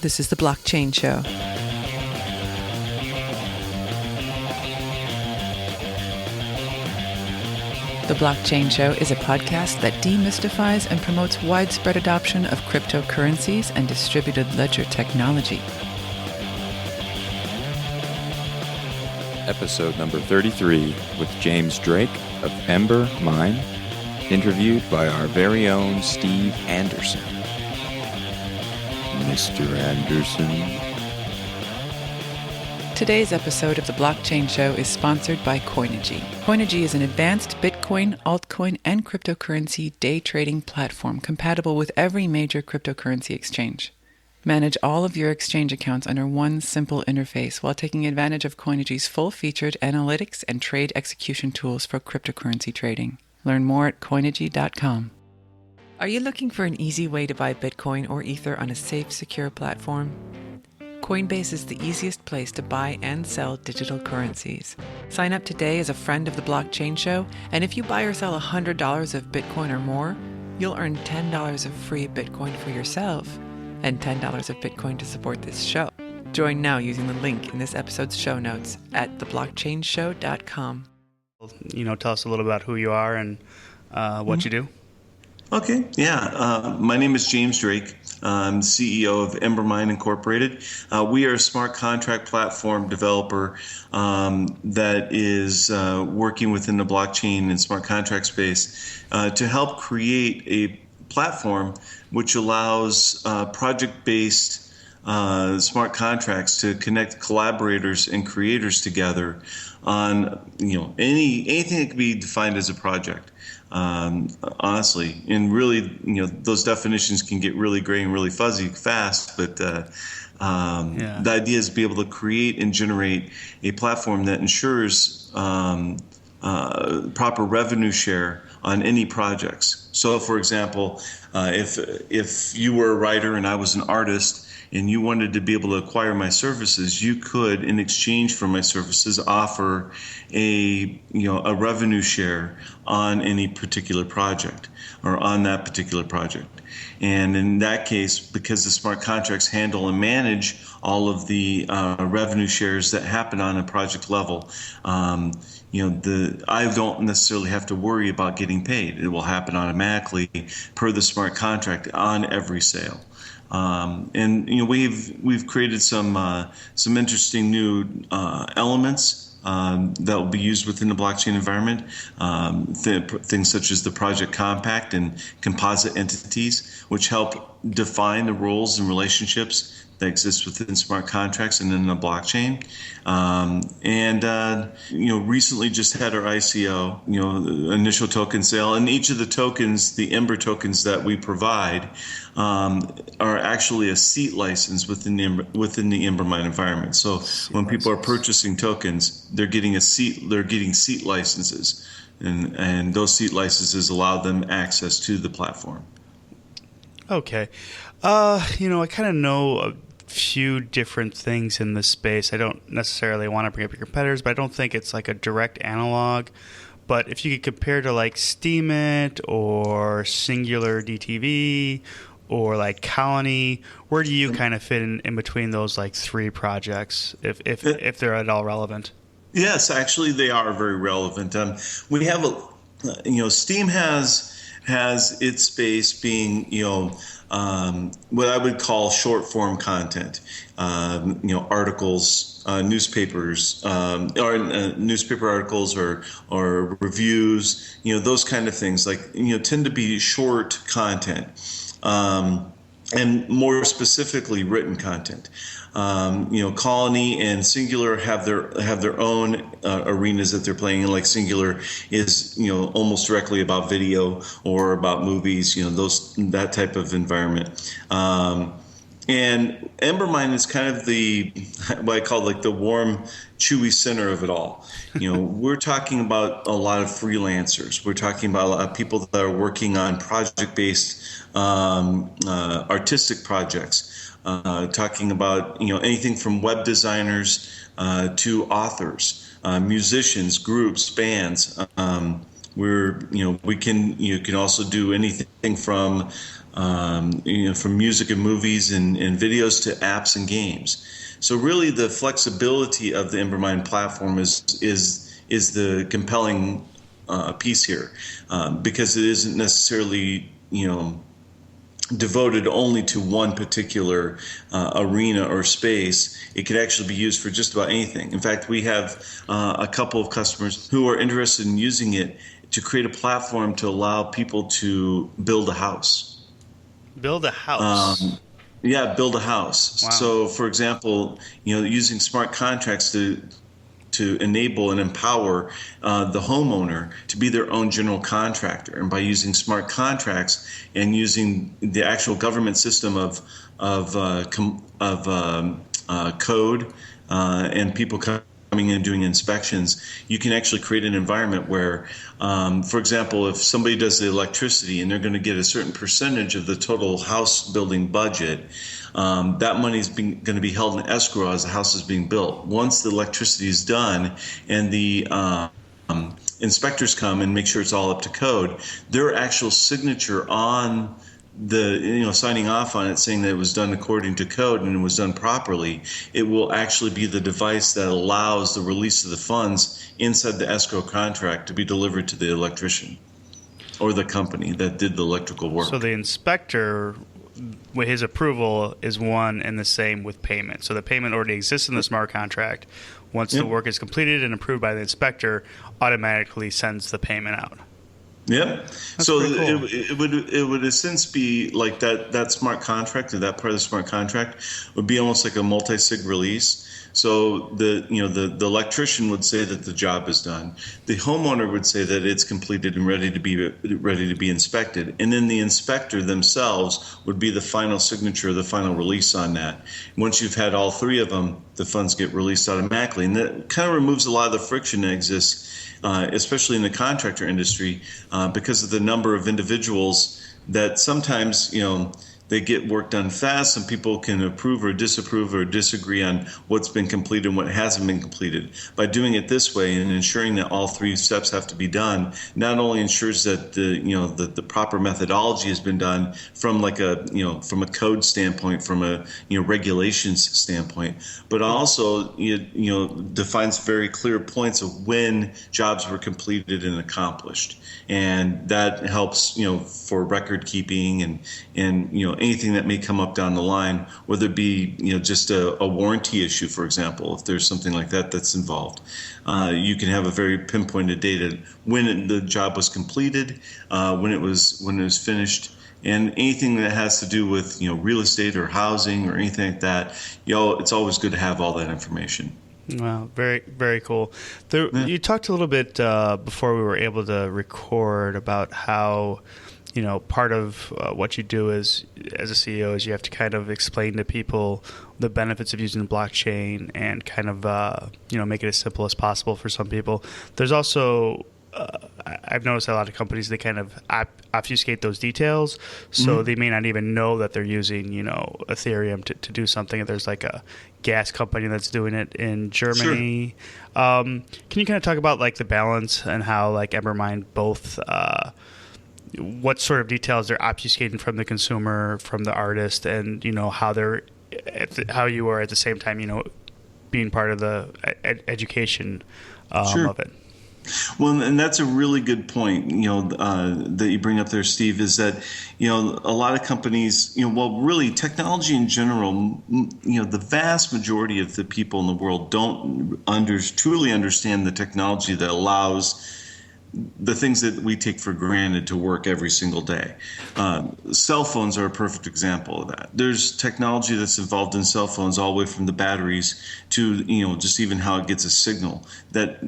This is The Blockchain Show. The Blockchain Show is a podcast that demystifies and promotes widespread adoption of cryptocurrencies and distributed ledger technology. Episode number 33 with James Drake of Embermine, interviewed by our very own Steve Anderson. Mr. Anderson. Today's episode of The Blockchain Show is sponsored by Coinigy. Coinigy is an advanced Bitcoin, altcoin, and cryptocurrency day trading platform compatible with every major cryptocurrency exchange. Manage all of your exchange accounts under one simple interface while taking advantage of Coinigy's full-featured analytics and trade execution tools for cryptocurrency trading. Learn more at Coinigy.com. Are you looking for an easy way to buy Bitcoin or Ether on a safe, secure platform? Coinbase is the easiest place to buy and sell digital currencies. Sign up today as a friend of The Blockchain Show, and if you buy or sell $100 of Bitcoin or more, you'll earn $10 of free Bitcoin for yourself and $10 of Bitcoin to support this show. Join now using the link in this episode's show notes at theblockchainshow.com. Tell us a little about who you are and what you do. Okay, yeah. My name is James Drake. I'm CEO of Embermine Incorporated. We are a smart contract platform developer that is working within the blockchain and smart contract space to help create a platform which allows project-based smart contracts to connect collaborators and creators together on anything that can be defined as a project. Honestly, and really, those definitions can get really gray and really fuzzy fast, but the idea is to be able to create and generate a platform that ensures proper revenue share on any projects. So, for example, if you were a writer and I was an artist, and you wanted to be able to acquire my services, you could, in exchange for my services, offer a revenue share on any particular project or on that particular project. And in that case, because the smart contracts handle and manage all of the revenue shares that happen on a project level, I don't necessarily have to worry about getting paid. It will happen automatically per the smart contract on every sale. We've created some interesting new elements that will be used within the blockchain environment. Things such as the project compact and composite entities, which help define the roles and relationships that exist within smart contracts and in the blockchain. Recently just had our ICO, initial token sale, and each of the tokens, the Ember tokens that we provide, are actually a seat license within the Embermine environment. So when people are purchasing tokens, they're getting seat licenses, and those seat licenses allow them access to the platform. Okay. I kind of know a few different things in this space. I don't necessarily want to bring up your competitors, but I don't think it's like a direct analog. But if you could compare to like Steemit or Singular DTV or like Colony, where do you kind of fit in between those like three projects, if they're at all relevant? Yes, actually they are very relevant. We have Steam has its space being what I would call short form content, articles, newspapers, or newspaper articles or reviews, those kind of things tend to be short content, and more specifically written content. Colony and Singular have their own arenas that they're playing in. Like Singular is almost directly about video or about movies, that type of environment. And Embermine is kind of what I call like the warm, chewy center of it all. We're talking about a lot of freelancers. We're talking about a lot of people that are working on project-based artistic projects. Talking about anything from web designers to authors, musicians, groups, bands. You can also do anything from from music and movies and videos to apps and games. So really, the flexibility of the Embermine platform is the compelling piece here, because it isn't necessarily devoted only to one particular arena or space. It could actually be used for just about anything. In fact, we have a couple of customers who are interested in using it to create a platform to allow people to build a house. Build a house. Build a house. Wow. So, for example, using smart contracts to enable and empower the homeowner to be their own general contractor, and by using smart contracts and using the actual government system of code and people coming in and doing inspections, you can actually create an environment where, for example, if somebody does the electricity and they're going to get a certain percentage of the total house building budget, that money is going to be held in escrow as the house is being built. Once the electricity is done and the inspectors come and make sure it's all up to code, their actual signature on the signing off on it, saying that it was done according to code and it was done properly, it will actually be the device that allows the release of the funds inside the escrow contract to be delivered to the electrician or the company that did the electrical work. So the inspector, with his approval, is one and the same with payment. So the payment already exists in the smart contract. Once the work is completed and approved by the inspector, automatically sends the payment out. Yep. So cool. it would in a sense be like that smart contract, or that part of the smart contract would be almost like a multi-sig release. So the electrician would say that the job is done. The homeowner would say that it's completed and ready to be inspected, and then the inspector themselves would be the final signature, the final release on that. Once you've had all three of them, the funds get released automatically, and that kind of removes a lot of the friction that exists, especially in the contractor industry, because of the number of individuals that sometimes they get work done fast. Some people can approve or disapprove or disagree on what's been completed and what hasn't been completed. By doing it this way and ensuring that all three steps have to be done, not only ensures that the proper methodology has been done from from a code standpoint, from a regulations standpoint, but also defines very clear points of when jobs were completed and accomplished, and that helps for record keeping and anything that may come up down the line, whether it be just a warranty issue, for example. If there's something like that that's involved, you can have a very pinpointed date when the job was completed, when it was finished, and anything that has to do with real estate or housing or anything like that. It's always good to have all that information. Wow, very, very cool. You talked a little bit before we were able to record about how part of what you do as a CEO is you have to kind of explain to people the benefits of using the blockchain and kind of make it as simple as possible for some people. There's also I've noticed a lot of companies, they kind of obfuscate those details, so they may not even know that they're using Ethereum to do something. There's like a gas company that's doing it in Germany. Sure. Can you kind of talk about like the balance and how like Embermine both what sort of details they're obfuscating from the consumer, from the artist, and how how you are at the same time being part of the education Sure. of it. Well, and that's a really good point, that you bring up there, Steve, is that, a lot of companies, really technology in general, the vast majority of the people in the world don't truly understand the technology that allows the things that we take for granted to work every single day. Cell phones are a perfect example of that. There's technology that's involved in cell phones, all the way from the batteries to, just even how it gets a signal that,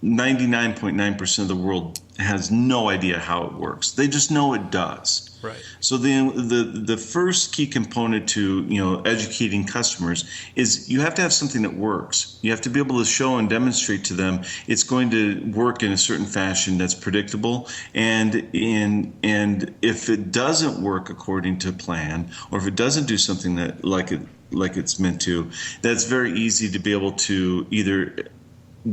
99.9% of the world has no idea how it works. They just know it does. Right. So the first key component to educating customers is you have to have something that works. You have to be able to show and demonstrate to them it's going to work in a certain fashion that's predictable, and if it doesn't work according to plan, or if it doesn't do something that like it's meant to, that's very easy to be able to either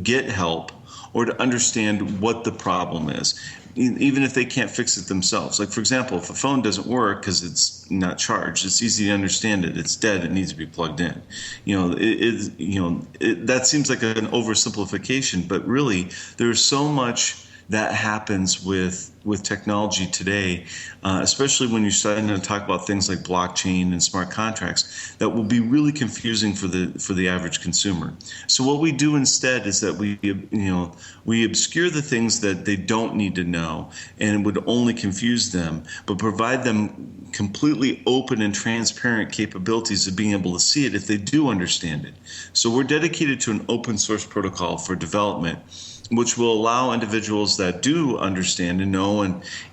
get help or to understand what the problem is. even if they can't fix it themselves. Like, for example, if a phone doesn't work because it's not charged, it's easy to understand it. It's dead. It needs to be plugged in. That seems like an oversimplification, but really there's so much that happens with technology today, especially when you're starting to talk about things like blockchain and smart contracts, that will be really confusing for the average consumer. So what we do instead is that we obscure the things that they don't need to know and would only confuse them, but provide them completely open and transparent capabilities of being able to see it if they do understand it. So we're dedicated to an open source protocol for development, which will allow individuals that do understand and know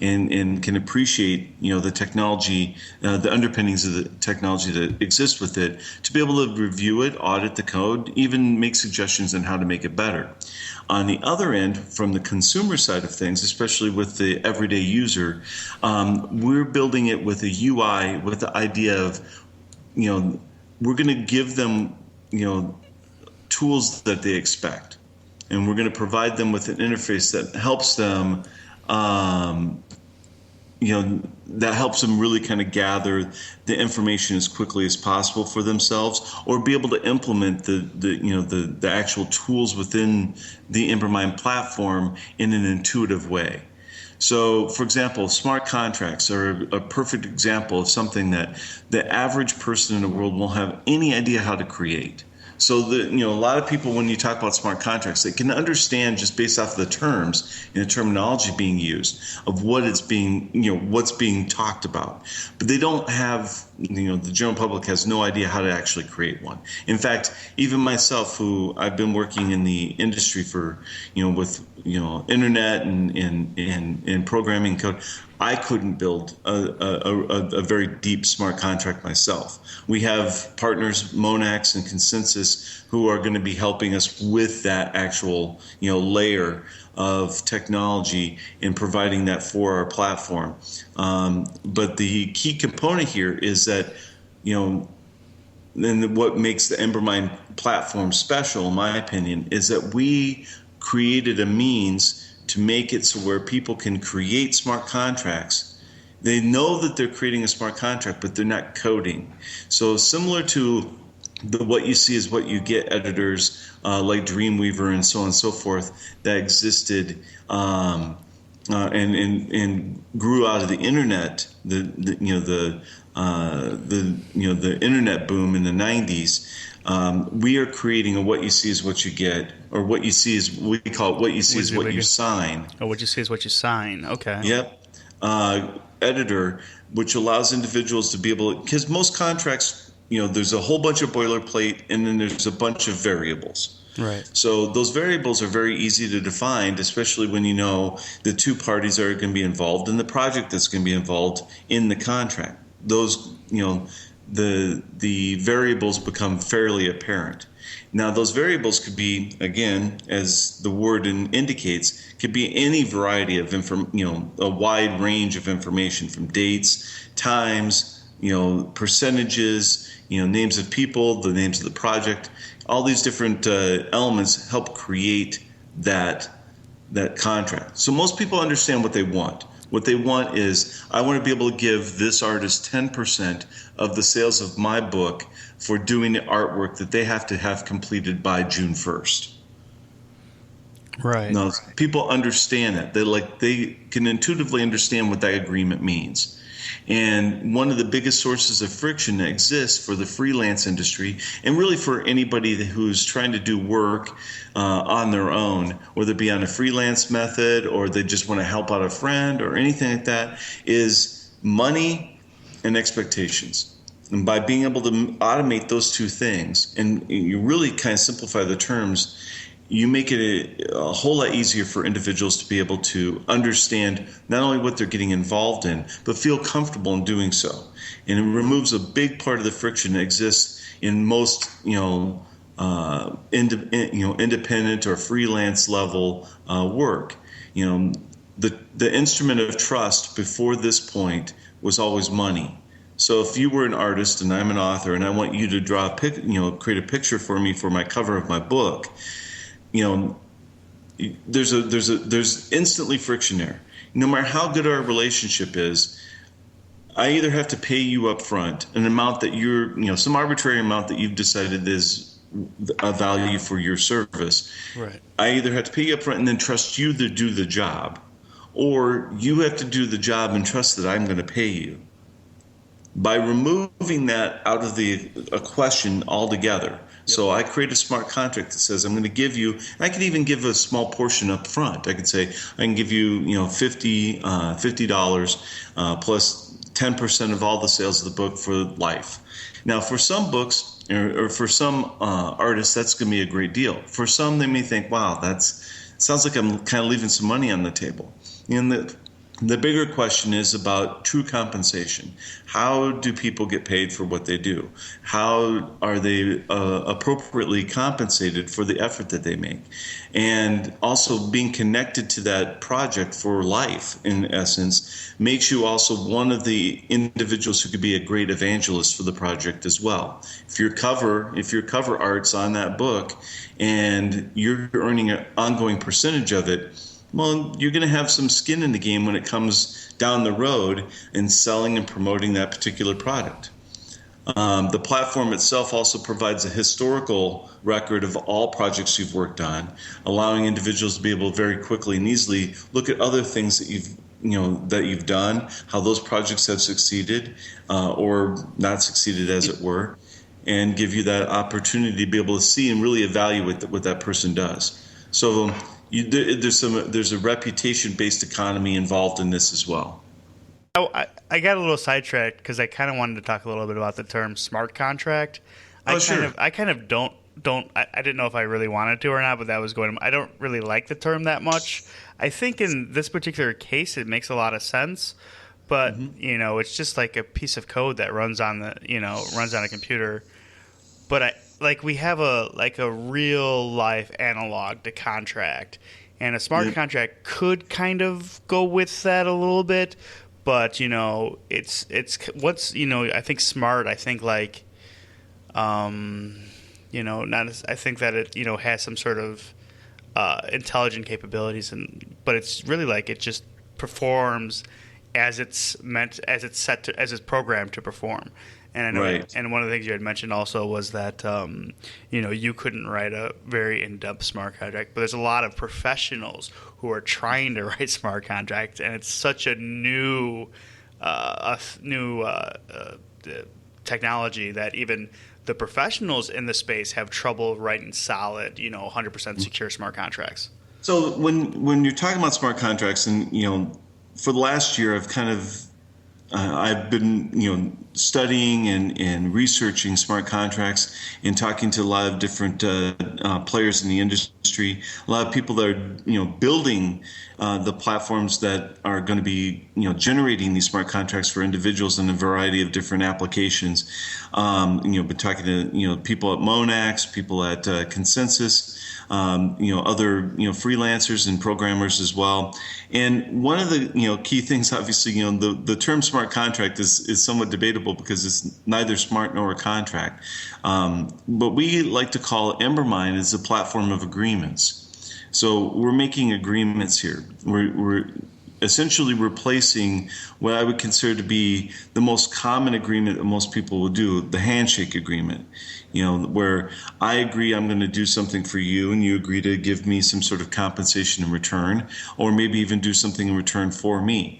and can appreciate, the technology, the underpinnings of the technology that exists with it, to be able to review it, audit the code, even make suggestions on how to make it better. On the other end, from the consumer side of things, especially with the everyday user, we're building it with a UI, with the idea of, we're going to give them, tools that they expect. And we're going to provide them with an interface that helps them, that helps them really kind of gather the information as quickly as possible for themselves, or be able to implement the actual tools within the Embermine platform in an intuitive way. So, for example, smart contracts are a perfect example of something that the average person in the world won't have any idea how to create. So a lot of people, when you talk about smart contracts, they can understand just based off the terms and the terminology being used of what's being talked about. But they don't have, the general public has no idea how to actually create one. In fact, even myself, who I've been working in the industry for, with, internet and programming code, I couldn't build a very deep smart contract myself. We have partners, Monax and Consensus, who are going to be helping us with that actual, layer of technology and providing that for our platform. But the key component here is that, then what makes the Embermine platform special, in my opinion, is that we created a means to make it so where people can create smart contracts. They know that they're creating a smart contract, but they're not coding. So similar to what you see is what you get editors like Dreamweaver and so on and so forth that existed and grew out of the internet, the internet boom in the 90s. We are creating a what you see is what you get, or what you see is, we call it what you see is what you sign. Oh, what you see is what you sign. Okay. Yep. Editor, which allows individuals to be able, because most contracts, there's a whole bunch of boilerplate and then there's a bunch of variables. Right. So those variables are very easy to define, especially when the two parties are going to be involved in the project that's going to be involved in the contract. Those, the variables become fairly apparent. Now, those variables could be, again, as the word indicates, could be any variety of a wide range of information, from dates, times, percentages, names of people, the names of the project. All these different elements help create that contract. So most people understand what they want. What they want is, I want to be able to give this artist 10% of the sales of my book for doing the artwork that they have to have completed by June 1st. Right. Now, people understand that. They can intuitively understand what that agreement means. And one of the biggest sources of friction that exists for the freelance industry, and really for anybody who's trying to do work on their own, whether it be on a freelance method or they just want to help out a friend or anything like that, is money and expectations. And by being able to automate those two things, and you really kind of simplify the terms, you make it a whole lot easier for individuals to be able to understand not only what they're getting involved in, but feel comfortable in doing so. And it removes a big part of the friction that exists in most, independent or freelance level work. The instrument of trust before this point was always money. So if you were an artist and I'm an author and I want you to draw create a picture for me for my cover of my book, there's instantly friction there. no matter how good our relationship is, I either have to pay you up front an amount that some arbitrary amount that you've decided is a value for your service. Right. I either have to pay you up front and then trust you to do the job, or you have to do the job and trust that I'm going to pay you. By removing that out of the question altogether, so I create a smart contract that says I'm going to give you. I could even give a small portion up front. I could say I can give you, $50 plus 10% of all the sales of the book for life. Now, for some books or for some artists, that's going to be a great deal. For some, they may think, "Wow, sounds like I'm kind of leaving some money on the table." And the bigger question is about true compensation. How do people get paid for what they do? How are they appropriately compensated for the effort that they make? And also being connected to that project for life, in essence, makes you also one of the individuals who could be a great evangelist for the project as well. If your cover art's on that book and you're earning an ongoing percentage of it, well, you're going to have some skin in the game when it comes down the road in selling and promoting that particular product. The platform itself also provides a historical record of all projects you've worked on, allowing individuals to be able to very quickly and easily look at other things that you've done, how those projects have succeeded or not succeeded, as it were, and give you that opportunity to be able to see and really evaluate what that person does. So there's a reputation-based economy involved in this as well. I got a little sidetracked because I kind of wanted to talk a little bit about the term smart contract. Sure. I didn't know if I really wanted to or not, but I don't really like the term that much. I think in this particular case, it makes a lot of sense, but it's just like a piece of code that runs on a computer. But we have a real life analog to contract, and a smart contract could kind of go with that a little bit, but it's what's I think smart. I think not. I think that it has some sort of intelligent capabilities, but it's really it just performs as it's programmed to perform. And I know, and one of the things you had mentioned also was that you couldn't write a very in-depth smart contract, but there's a lot of professionals who are trying to write smart contracts, and it's such a new technology that even the professionals in the space have trouble writing solid, 100% secure smart contracts. So when you're talking about smart contracts, and for the last year, I've been studying and researching smart contracts and talking to a lot of different players in the industry, a lot of people that are building the platforms that are going to be generating these smart contracts for individuals in a variety of different applications. Been talking to people at Monax, people at Consensus, other freelancers and programmers as well. And one of the key things, obviously, the term smart contract is somewhat debatable because it's neither smart nor a contract. But we like to call Embermine as a platform of agreements. So we're making agreements here. We're essentially replacing what I would consider to be the most common agreement that most people will do, the handshake agreement, where I agree I'm going to do something for you and you agree to give me some sort of compensation in return, or maybe even do something in return for me.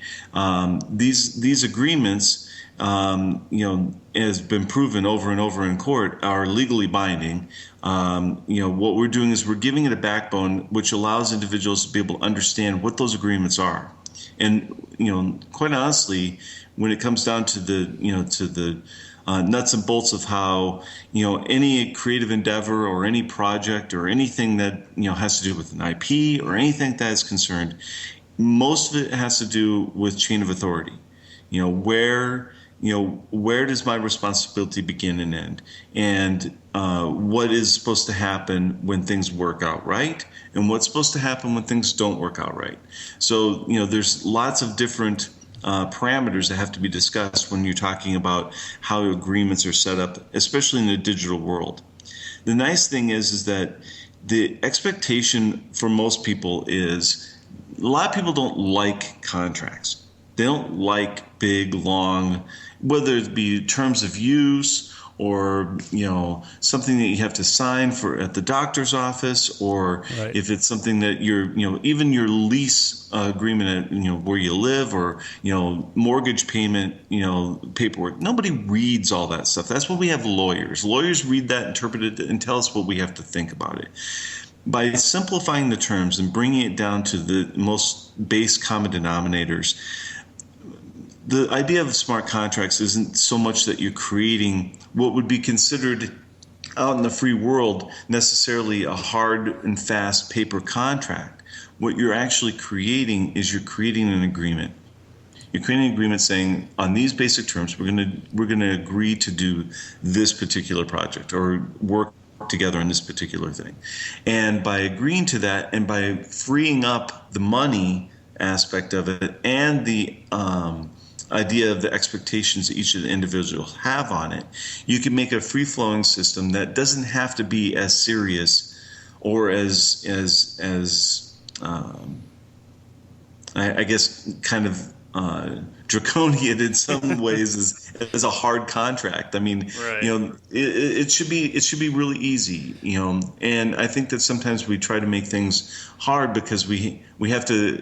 These agreements, has been proven over and over in court, are legally binding. What we're doing is we're giving it a backbone which allows individuals to be able to understand what those agreements are. And quite honestly, when it comes down to the nuts and bolts of how any creative endeavor or any project or anything that has to do with an IP or anything that is concerned, most of it has to do with chain of authority. Where does my responsibility begin and end, and what is supposed to happen when things work out right, and what's supposed to happen when things don't work out right. So there's lots of different parameters that have to be discussed when you're talking about how agreements are set up, especially in the digital world. The nice thing is that the expectation for most people is a lot of people don't like contracts. They don't like big, long, whether it be terms of use or, something that you have to sign for at the doctor's office, or Right. if it's something that even your lease agreement at, where you live, or, mortgage payment, paperwork. Nobody reads all that stuff. That's why we have lawyers. Lawyers read that, interpret it, and tell us what we have to think about it. By simplifying the terms and bringing it down to the most base common denominators, the idea of smart contracts isn't so much that you're creating what would be considered out in the free world necessarily a hard and fast paper contract. What you're actually creating is you're creating an agreement. You're creating an agreement saying, on these basic terms, we're going to agree to do this particular project or work together on this particular thing. And by agreeing to that, and by freeing up the money aspect of it, and the idea of the expectations that each of the individuals have on it, you can make a free-flowing system that doesn't have to be as serious or as I guess kind of draconian in some ways as a hard contract. I mean, Right. it should be really easy, and I think that sometimes we try to make things hard because we have to,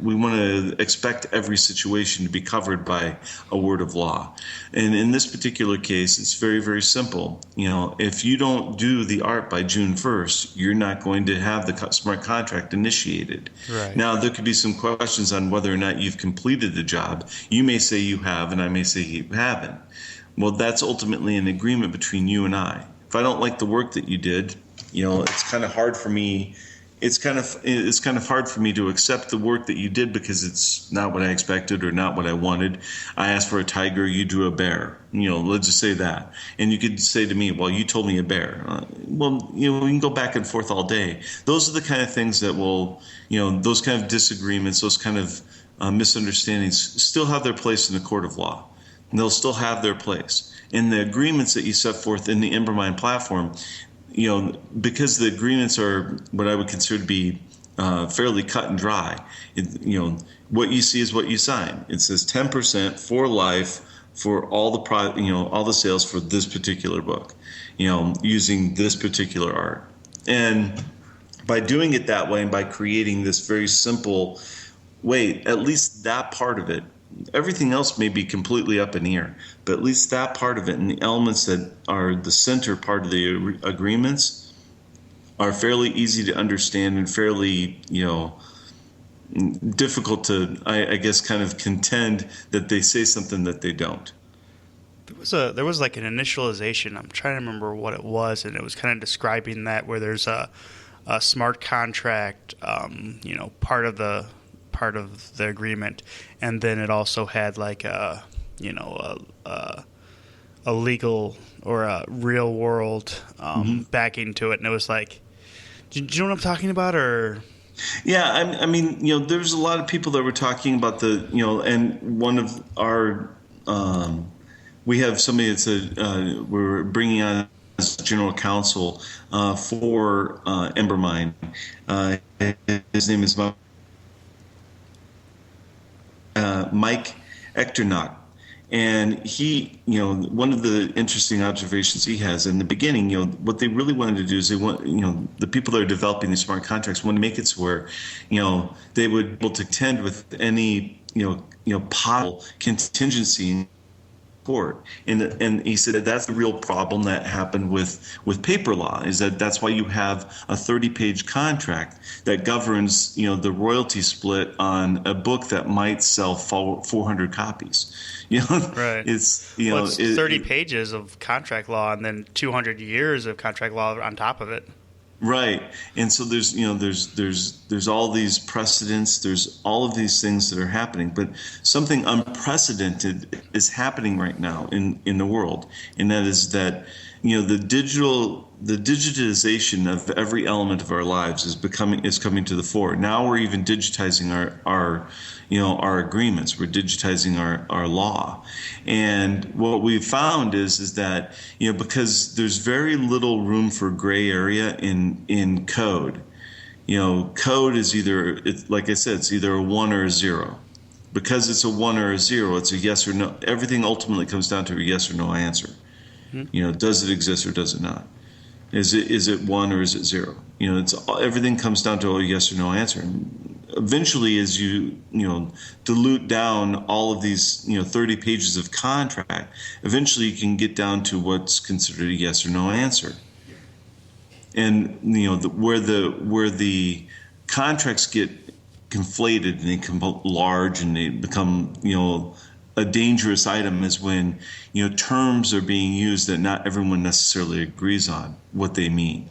we want to expect every situation to be covered by a word of law. And in this particular case, it's very, very simple. If you don't do the art by June 1st, you're not going to have the smart contract initiated. Right. Now, there could be some questions on whether or not you've completed the job. You may say you have, and I may say you haven't. Well, that's ultimately an agreement between you and I. If I don't like the work that you did, it's kind of hard for me. It's kind of hard for me to accept the work that you did because it's not what I expected or not what I wanted. I asked for a tiger, you drew a bear. Let's just say that. And you could say to me, well, you told me a bear. We can go back and forth all day. Those are the kind of things that will, those kind of disagreements, those kind of misunderstandings still have their place in the court of law. And they'll still have their place. And the agreements that you set forth in the Embermine platform, because the agreements are what I would consider to be fairly cut and dry. What you see is what you sign. It says 10% for life for all the all the sales for this particular book, using this particular art. And by doing it that way, and by creating this very simple way, at least that part of it. Everything else may be completely up in the air, but at least that part of it and the elements that are the center part of the agreements are fairly easy to understand and fairly, difficult to, I guess, kind of contend that they say something that they don't. There was like an initialization. I'm trying to remember what it was, and it was kind of describing that where there's a smart contract, part of the agreement, and then it also had like a legal or a real world backing to it, and it was like, do you know what I'm talking about? Or yeah, I mean, there's a lot of people that were talking about the, and one of our, we have somebody that said we're bringing on as general counsel for Embermine. His name is Mike Echternach. And he, one of the interesting observations he has in the beginning, what they really wanted to do is they want, the people that are developing these smart contracts want to make it to where, they would be able to contend with any, possible contingency in court. And he said that that's the real problem that happened with paper law, is that's why you have a 30-page contract that governs, the royalty split on a book that might sell 400 copies. right, it's 30 pages of contract law and then 200 years of contract law on top of it. Right. And so there's there's all these precedents, there's all of these things that are happening, but something unprecedented is happening right now in the world, and that is that the digitization of every element of our lives is coming to the fore. Now we're even digitizing our agreements. We're digitizing our law. And what we've found is that, because there's very little room for gray area in code, code is like I said, it's either a 1 or a 0. Because it's a 1 or a 0, it's a yes or no. Everything ultimately comes down to a yes or no answer. Does it exist or does it not? Is it 1 or is it 0? Everything comes down to a yes or no answer. And eventually, as you dilute down all of these 30 pages of contract, eventually you can get down to what's considered a yes or no answer. And where the contracts get conflated and they become large and they become a dangerous item is when terms are being used that not everyone necessarily agrees on what they mean.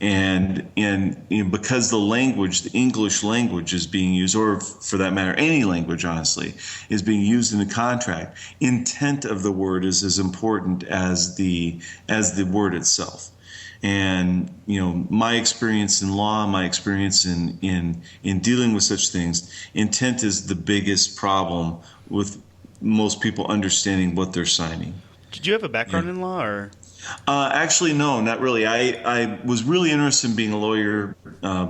And because the English language is being used, or for that matter any language honestly, is being used in the contract, intent of the word is as important as the word itself. And my experience in law, my experience in dealing with such things, intent is the biggest problem with most people understanding what they're signing. Did you have a background in law, or? Actually, no, not really. I was really interested in being a lawyer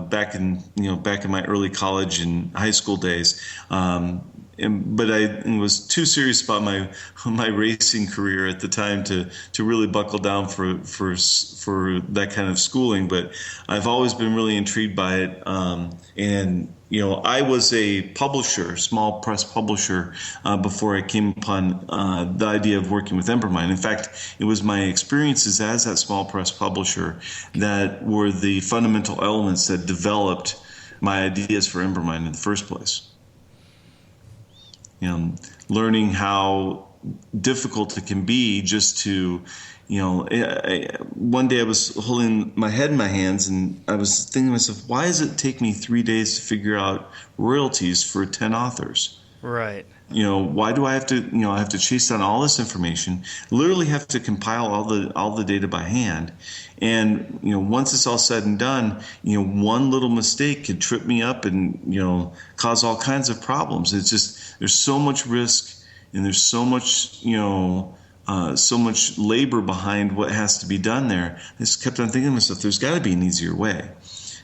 back in my early college and high school days. But I was too serious about my racing career at the time to really buckle down for that kind of schooling. But I've always been really intrigued by it. And I was a publisher, small press publisher, before I came upon the idea of working with Embermine. In fact, it was my experiences as that small press publisher that were the fundamental elements that developed my ideas for Embermine in the first place. Learning how difficult it can be just to, one day I was holding my head in my hands and I was thinking to myself, why does it take me 3 days to figure out royalties for 10 authors? Right. Why do I have to, I have to chase down all this information, literally have to compile all the data by hand. And, once it's all said and done, one little mistake could trip me up and, cause all kinds of problems. It's just, there's so much risk and there's so much, so much labor behind what has to be done there. I just kept on thinking to myself, there's got to be an easier way.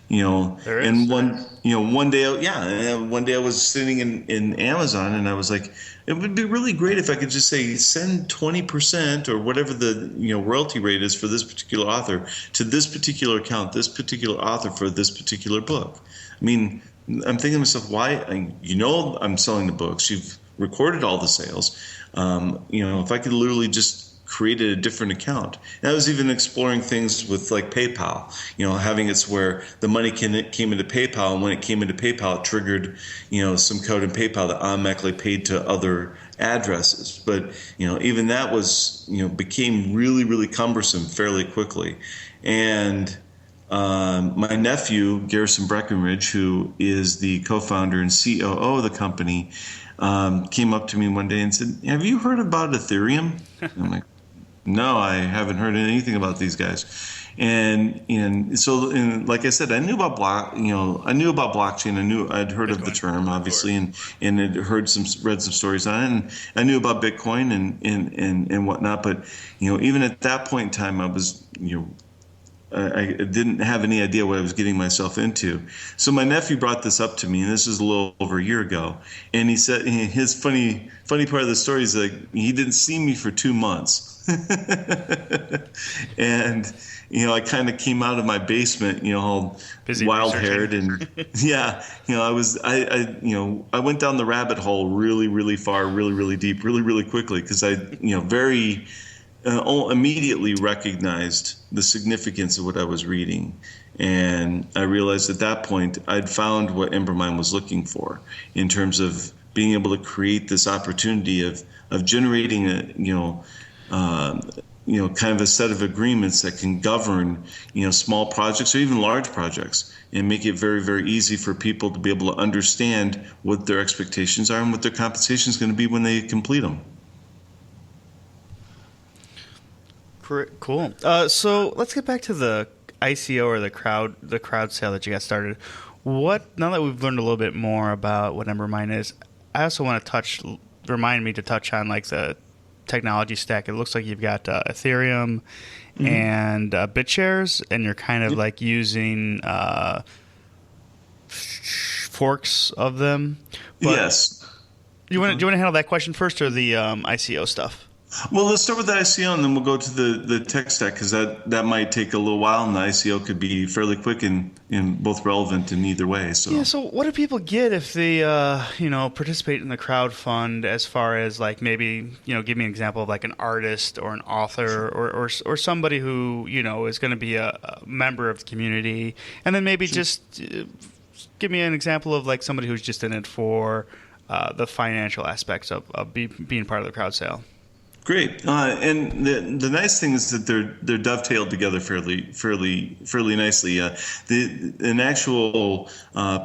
And one day I was sitting in Amazon and I was like, it would be really great if I could just say send 20% or whatever the royalty rate is for this particular author to this particular account, this particular author for this particular book. I mean, I'm thinking to myself, why? I'm selling the books. You've recorded all the sales. If I could literally just created a different account. And I was even exploring things with like PayPal, having it where the money came into PayPal, and when it came into PayPal, it triggered, some code in PayPal that automatically paid to other addresses. But, even that was, became really, really cumbersome fairly quickly. And my nephew, Garrison Breckenridge, who is the co-founder and COO of the company, came up to me one day and said, "Have you heard about Ethereum?" I'm like, "No, I haven't heard anything about these guys." And so like I said, I knew about blockchain. I'd heard Bitcoin, of the term, obviously, and had read some stories on it, and I knew about Bitcoin and whatnot. But even at that point in time, I was I didn't have any idea what I was getting myself into. So my nephew brought this up to me, and this was a little over a year ago. And he said his funny part of the story is that he didn't see me for 2 months. And I kind of came out of my basement, all wild-haired, and I went down the rabbit hole really, really far, really, really deep, really, really quickly, because I very immediately recognized the significance of what I was reading. And I realized at that point I'd found what Embermine was looking for in terms of being able to create this opportunity of generating kind of a set of agreements that can govern, small projects or even large projects, and make it very, very easy for people to be able to understand what their expectations are and what their compensation is going to be when they complete them. Cool. So let's get back to the ICO or the crowd sale that you got started. Now that we've learned a little bit more about what Embermine is, I also want to remind me to touch on like the technology stack. It looks like you've got Ethereum and BitShares, and you're kind of like using forks of them. But Yes. Do you want to handle that question first, or the ICO stuff? Well, let's start with the ICO, and then we'll go to the tech stack, because that might take a little while, and the ICO could be fairly quick and both relevant in either way. So yeah. So what do people get if they participate in the crowd fund? As far as like maybe give me an example of like an artist or an author or somebody who is going to be a member of the community, and then maybe just give me an example of like somebody who's just in it for the financial aspects of being part of the crowd sale. Great, and the nice thing is that they're dovetailed together fairly nicely. An actual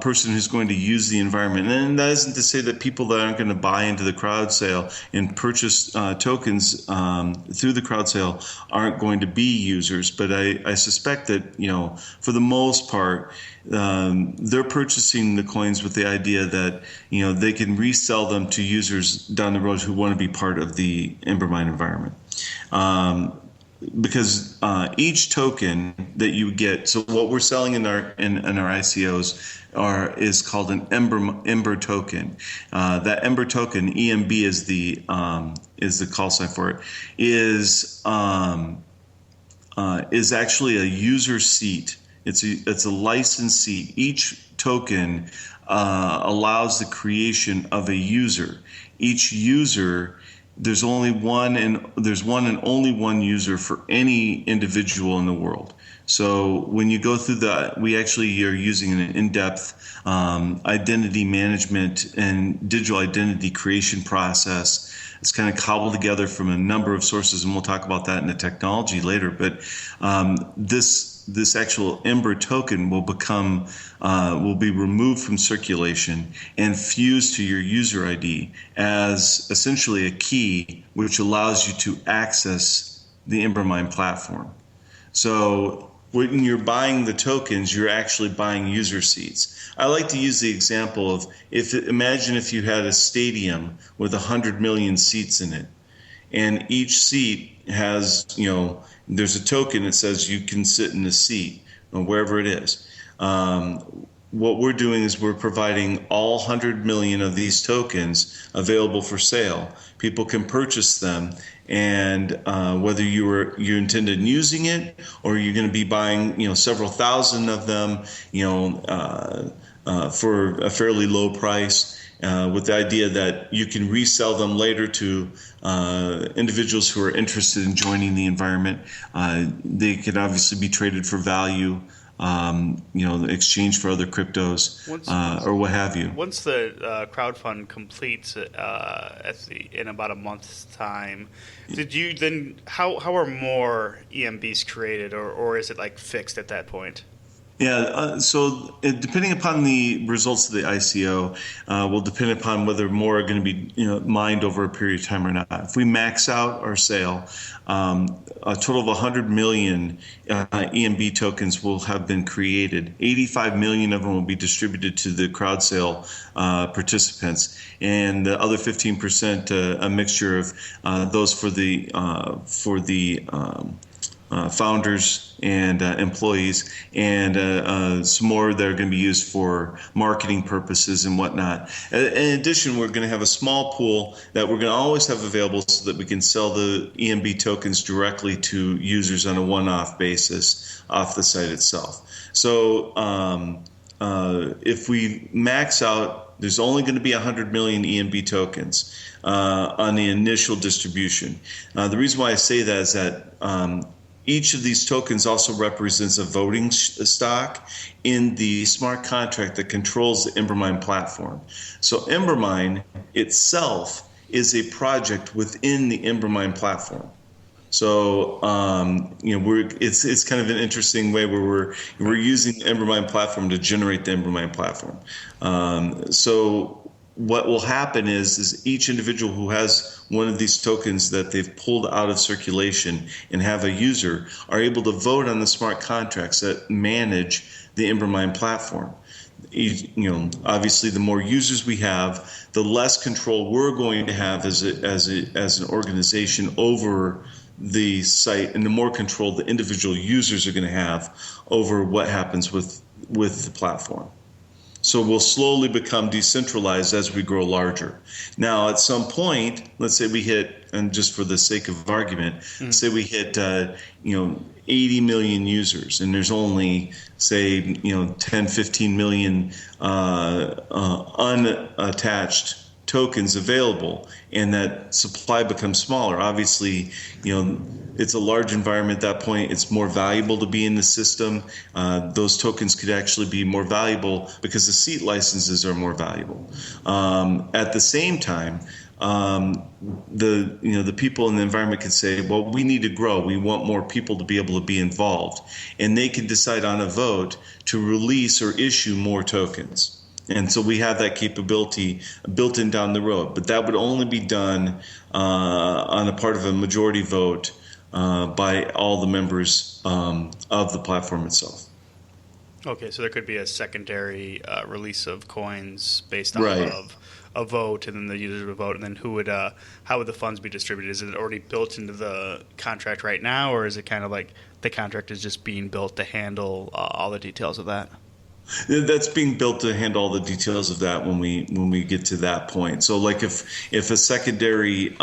person who's going to use the environment, and that isn't to say that people that aren't going to buy into the crowd sale and purchase tokens through the crowd sale aren't going to be users, but I suspect that for the most part, they're purchasing the coins with the idea that they can resell them to users down the road who want to be part of the Embermine environment. Because each token that you get, so what we're selling in our ICOs is called an Ember token. That Ember token, EMB is the call sign for it, is actually a user seat. It's a licensed seat. Each token allows the creation of a user. Each user, there's one and only one user for any individual in the world. So when you go through that, we actually are using an in-depth identity management and digital identity creation process. It's kind of cobbled together from a number of sources, and we'll talk about that in the technology later. But this actual Ember token will be removed from circulation and fused to your user ID as essentially a key, which allows you to access the Embermine platform. So when you're buying the tokens, you're actually buying user seats. I like to use the example of imagine if you had a stadium with 100 million seats in it, and each seat has, there's a token that says you can sit in a seat or wherever it is. What we're doing is we're providing all 100 million of these tokens available for sale. People can purchase them, and whether you intended using it or you're going to be buying, several thousand of them, for a fairly low price. With the idea that you can resell them later to individuals who are interested in joining the environment. They can obviously be traded for value, exchange for other cryptos, or what have you. Once the crowdfund completes in about a month's time, did you then how are more EMBs created, or is it like fixed at that point? Yeah, so depending upon the results of the ICO, will depend upon whether more are going to be mined over a period of time or not. If we max out our sale, a total of 100 million EMB tokens will have been created. 85 million of them will be distributed to the crowd sale participants, and the other 15%, a mixture of those for the founders and employees, and some more that are going to be used for marketing purposes and whatnot. In addition, we're going to have a small pool that we're going to always have available so that we can sell the EMB tokens directly to users on a one-off basis off the site itself. So if we max out, there's only going to be 100 million EMB tokens on the initial distribution. The reason why I say that is that each of these tokens also represents a voting stock in the smart contract that controls the Embermine platform. So Embermine itself is a project within the Embermine platform. So it's kind of an interesting way where we're using the Embermine platform to generate the Embermine platform. So what will happen is each individual who has one of these tokens that they've pulled out of circulation and have a user are able to vote on the smart contracts that manage the Embermine platform. Obviously, the more users we have, the less control we're going to have as an organization over the site, and the more control the individual users are going to have over what happens with the platform. So we'll slowly become decentralized as we grow larger. Now, at some point, let's say we hit, and just for the sake of argument, say we hit, 80 million users, and there's only, say, 10, 15 million unattached tokens available, and that supply becomes smaller. Obviously, it's a large environment at that point. It's more valuable to be in the system. Those tokens could actually be more valuable because the seat licenses are more valuable. At the same time, the people in the environment can say, well, we need to grow. We want more people to be able to be involved, and they can decide on a vote to release or issue more tokens. And so we have that capability built in down the road, but that would only be done on a part of a majority vote by all the members of the platform itself. Okay, so there could be a secondary release of coins based on Right. a vote, and then the users would vote, and then how would the funds be distributed? Is it already built into the contract right now, or is it kind of like the contract is just being built to handle all the details of that? That's being built to handle all the details of that when we get to that point. So, like if a secondary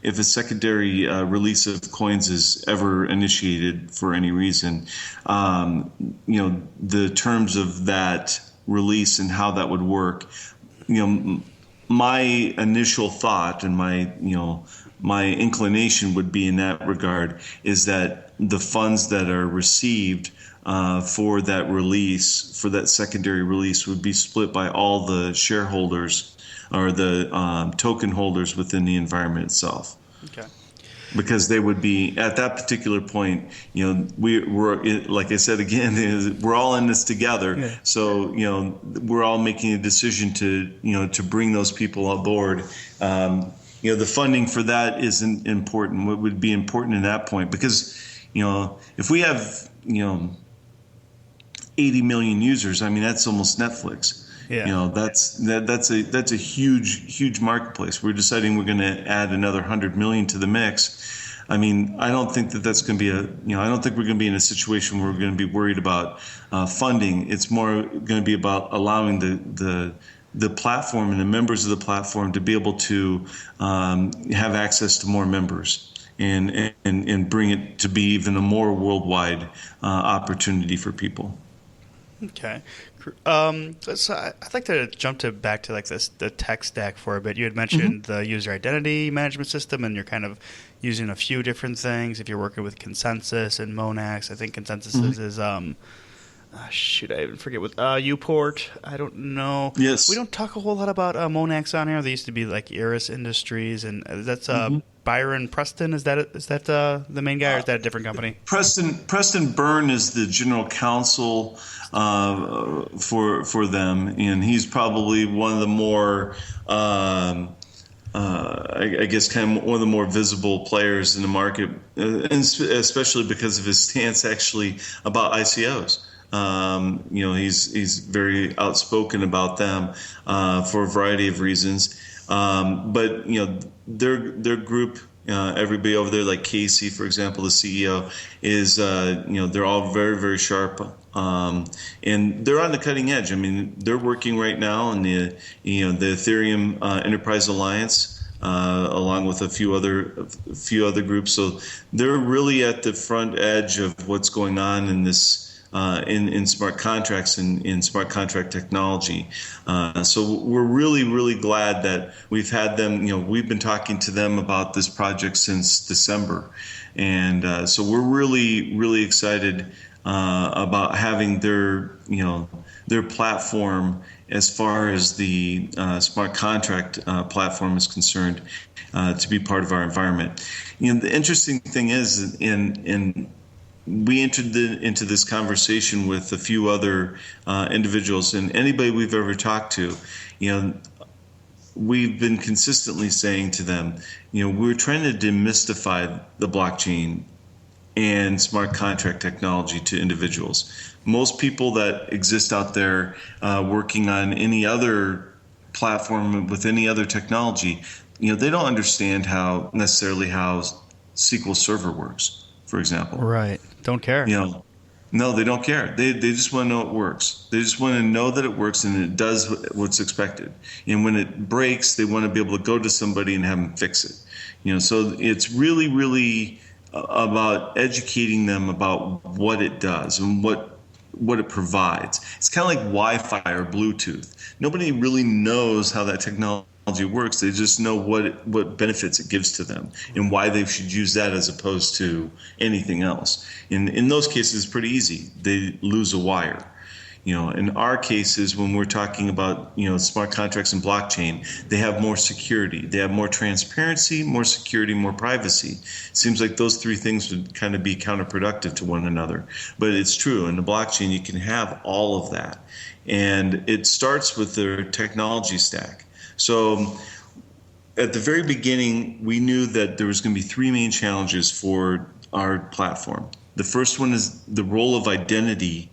release of coins is ever initiated for any reason, the terms of that release and how that would work, my initial thought and my inclination would be in that regard is that the funds that are received for that release, for that secondary release, would be split by all the shareholders or the token holders within the environment itself. Okay. Because they would be at that particular point, we're like I said again, we're all in this together. Yeah. So we're all making a decision to bring those people on board. The funding for that isn't important. What would be important at that point, because if we have 80 million users, I mean that's almost Netflix. Yeah. That's a huge marketplace. We're deciding we're going to add another 100 million to the mix. I mean, I don't think that's going to be I don't think we're going to be in a situation where we're going to be worried about funding. It's more going to be about allowing the platform and the members of the platform to be able to have access to more members and bring it to be even a more worldwide opportunity for people. Okay. So I'd like to jump back to the tech stack for a bit. You had mentioned the user identity management system, and you're kind of using a few different things. If you're working with Consensus and Monax, I think Consensus is I even forget what Uport. I don't know. Yes. We don't talk a whole lot about Monax on here. They used to be like Iris Industries, and that's Byron Preston. Is that the main guy, or is that a different company? Preston Byrne is the general counsel for them, and he's probably one of the more I guess kind of one of the more visible players in the market, and especially because of his stance actually about ICOs. He's very outspoken about them for a variety of reasons. But their group, everybody over there, like Casey, for example, the CEO, is they're all very, very sharp, and they're on the cutting edge. I mean, they're working right now in the Ethereum Enterprise Alliance, along with a few other groups. So they're really at the front edge of what's going on in this. In smart contracts and in smart contract technology. So we're really, really glad that we've had them. We've been talking to them about this project since December. And so we're really, really excited about having their platform as far as the smart contract platform is concerned to be part of our environment. The interesting thing is we entered into this conversation with a few other individuals, and anybody we've ever talked to, we've been consistently saying to them, we're trying to demystify the blockchain and smart contract technology to individuals. Most people that exist out there working on any other platform with any other technology, they don't understand necessarily how SQL Server works, for example. Right. Don't care. No, they don't care. They just want to know it works. They just want to know that it works and it does what's expected. And when it breaks, they want to be able to go to somebody and have them fix it. So it's really, really about educating them about what it does and what it provides. It's kind of like Wi-Fi or Bluetooth. Nobody really knows how that technology works. They just know what benefits it gives to them and why they should use that as opposed to anything else. In those cases, it's pretty easy. They lose a wire. In our cases, when we're talking about smart contracts and blockchain, they have more security. They have more transparency, more security, more privacy. It seems like those three things would kind of be counterproductive to one another. But it's true. In the blockchain, you can have all of that. And it starts with their technology stack. So at the very beginning, we knew that there was going to be three main challenges for our platform. The first one is the role of identity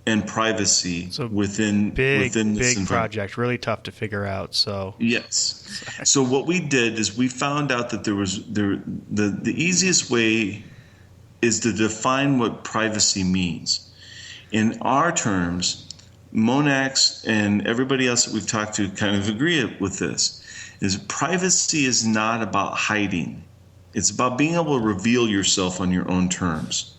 and privacy within this big project, really tough to figure out. So yes. So what we did is we found out that the easiest way is to define what privacy means. In our terms, Monax and everybody else that we've talked to kind of agree with this, is privacy is not about hiding. It's about being able to reveal yourself on your own terms.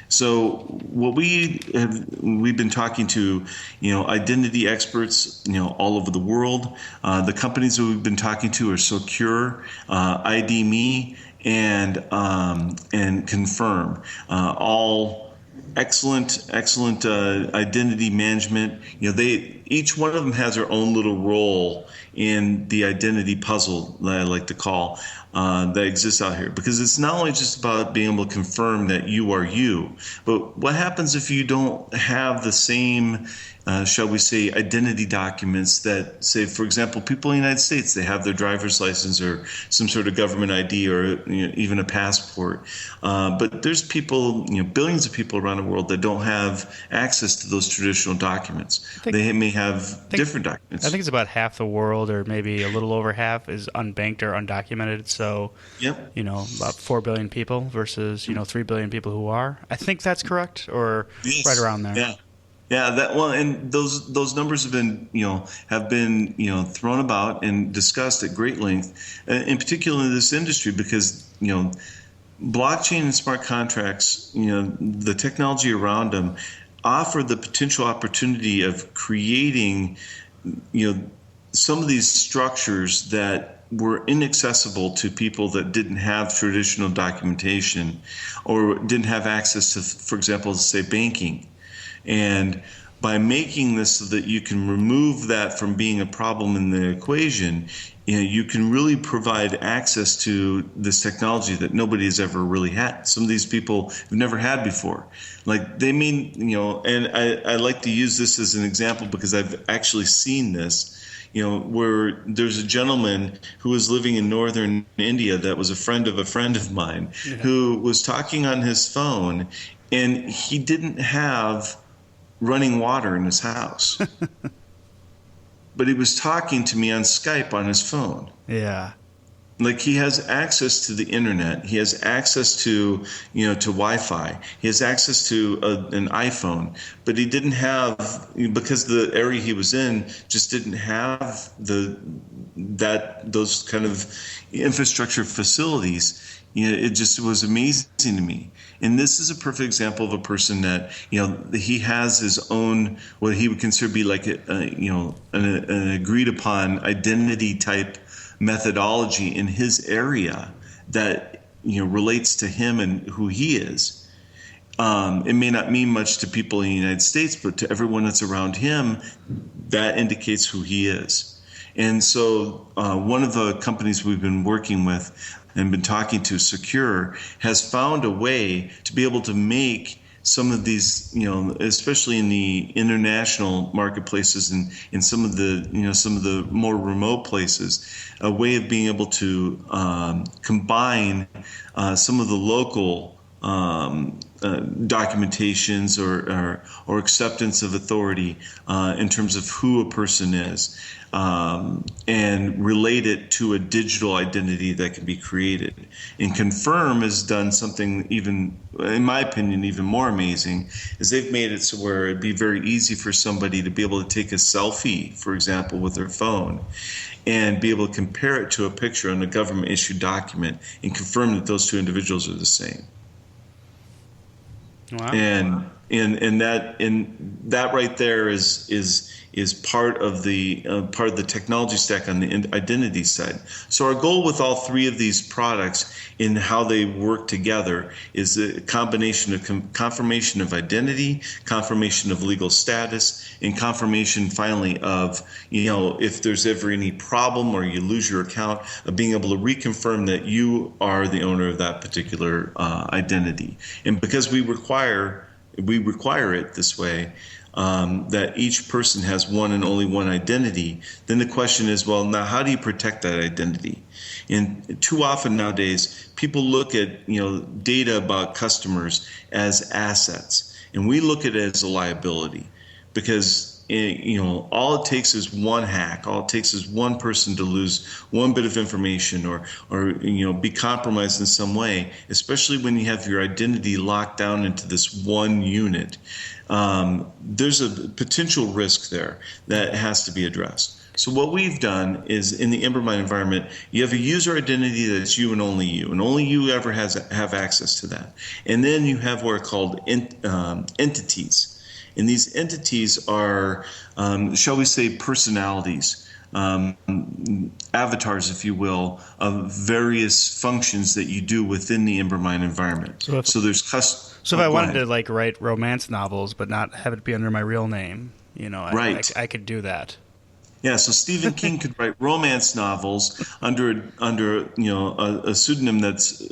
So what we've been talking to, identity experts, all over the world. The companies that we've been talking to are Secure, ID.me, and Confirm. All excellent identity management. Each one of them has their own little role in the identity puzzle that I like to call that exists out here, because it's not only just about being able to confirm that you are you, but what happens if you don't have the same shall we say, identity documents that say, for example, people in the United States, they have their driver's license or some sort of government ID or even a passport. But there's people, billions of people around the world that don't have access to those traditional documents. They may have different documents. I think it's about half the world, or maybe a little over half, is unbanked or undocumented. So, about 4 billion people versus, 3 billion people who are. I think that's correct, or yes. Right around there. Yeah. Yeah, and those numbers have been thrown about and discussed at great length, in particular in this industry, because blockchain and smart contracts, the technology around them offer the potential opportunity of creating, some of these structures that were inaccessible to people that didn't have traditional documentation or didn't have access to, for example, say banking. And by making this so that you can remove that from being a problem in the equation, you can really provide access to this technology that nobody has ever really had. Some of these people have never had before. Like they mean, and I like to use this as an example because I've actually seen this, where there's a gentleman who was living in northern India that was a friend of mine, who was talking on his phone, and he didn't have running water in his house. But he was talking to me on Skype on his phone. Yeah. Like he has access to the internet. He has access to, to Wi-Fi. He has access to an iPhone. But he didn't have, because the area he was in just didn't have those kind of infrastructure facilities. It just was amazing to me. And this is a perfect example of a person that, he has his own, what he would consider to be like an agreed upon identity type methodology in his area that, relates to him and who he is. It may not mean much to people in the United States, but to everyone that's around him, that indicates who he is. And so one of the companies we've been working with and been talking to, Secure, has found a way to be able to make some of these, especially in the international marketplaces and in some of the more remote places, a way of being able to combine some of the local documentations or acceptance of authority in terms of who a person is, and relate it to a digital identity that can be created. And Confirm has done something even, in my opinion, even more amazing, is they've made it so where it'd be very easy for somebody to be able to take a selfie, for example, with their phone, and be able to compare it to a picture on a government-issued document and confirm that those two individuals are the same. Wow. And that right there is part of the technology stack on the identity side. So our goal with all three of these products in how they work together is a combination of confirmation of identity, confirmation of legal status, and confirmation finally of, if there's ever any problem or you lose your account, of being able to reconfirm that you are the owner of that particular identity. And because we require it this way, that each person has one and only one identity, then the question is, well, now how do you protect that identity? And too often nowadays, people look at data about customers as assets, and we look at it as a liability, because all it takes is one hack. All it takes is one person to lose one bit of information or be compromised in some way, especially when you have your identity locked down into this one unit. There's a potential risk there that has to be addressed. So what we've done is, in the Embermine environment, you have a user identity that's you, and only you ever have access to that. And then you have what are called entities. And these entities are, shall we say, personalities, avatars, if you will, of various functions that you do within the Embermine environment. So if I wanted to write romance novels but not have it be under my real name, right. I could do that. Yeah, so Stephen King could write romance novels under a pseudonym that's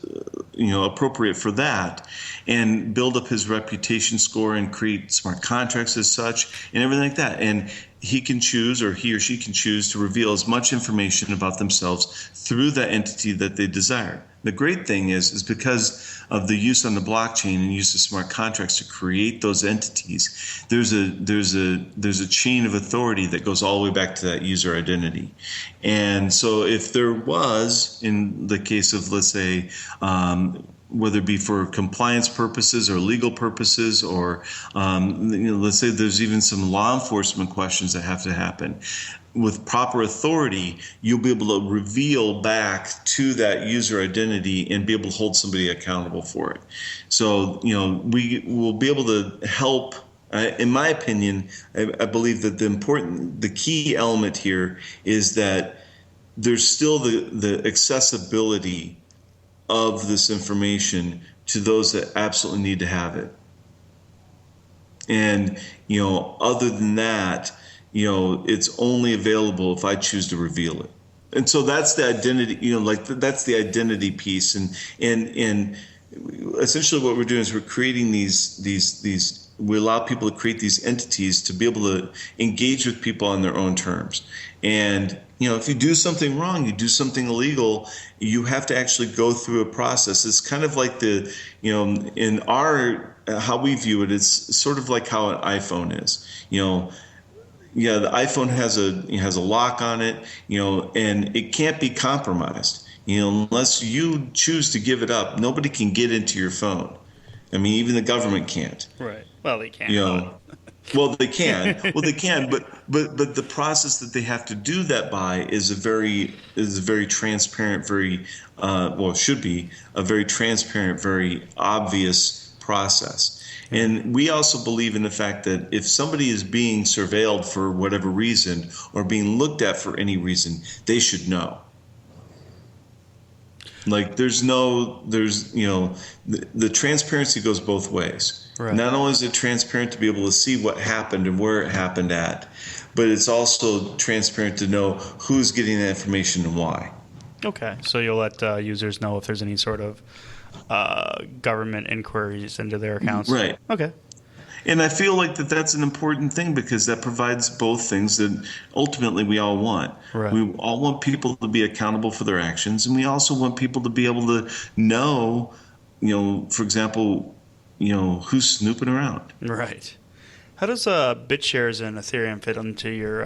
appropriate for that, and build up his reputation score and create smart contracts as such and everything like that. And he or she can choose to reveal as much information about themselves through that entity that they desire. The great thing is because of the use on the blockchain and use of smart contracts to create those entities, there's a chain of authority that goes all the way back to that user identity. And so if there was, in the case of, let's say, whether it be for compliance purposes or legal purposes, or let's say there's even some law enforcement questions that have to happen, with proper authority, you'll be able to reveal back to that user identity and be able to hold somebody accountable for it. So, we will be able to help. In my opinion, I believe that the key element here is that there's still the accessibility of this information to those that absolutely need to have it. And, other than that, it's only available if I choose to reveal it. And so that's the identity, that's the identity piece. And essentially what we're doing is we're creating these we allow people to create these entities to be able to engage with people on their own terms. And, if you do something wrong, you do something illegal, you have to actually go through a process. It's kind of like in our, how we view it, it's sort of like how an iPhone is. The iPhone has a lock on it, and it can't be compromised. Unless you choose to give it up, nobody can get into your phone. I mean, even the government can't. Right. Well, they can't. Well, they can. But the process that they have to do that by is a very transparent, should be a very transparent, very obvious process. And we also believe in the fact that if somebody is being surveilled for whatever reason or being looked at for any reason, they should know. The transparency goes both ways. Right. Not only is it transparent to be able to see what happened and where it happened at, but it's also transparent to know who's getting that information and why. Okay, so you'll let users know if there's any sort of government inquiries into their accounts. Right. Okay. And I feel like that's an important thing, because that provides both things that ultimately we all want. Right. We all want people to be accountable for their actions, and we also want people to be able to know for example, who's snooping around? Right. How does BitShares and Ethereum fit into your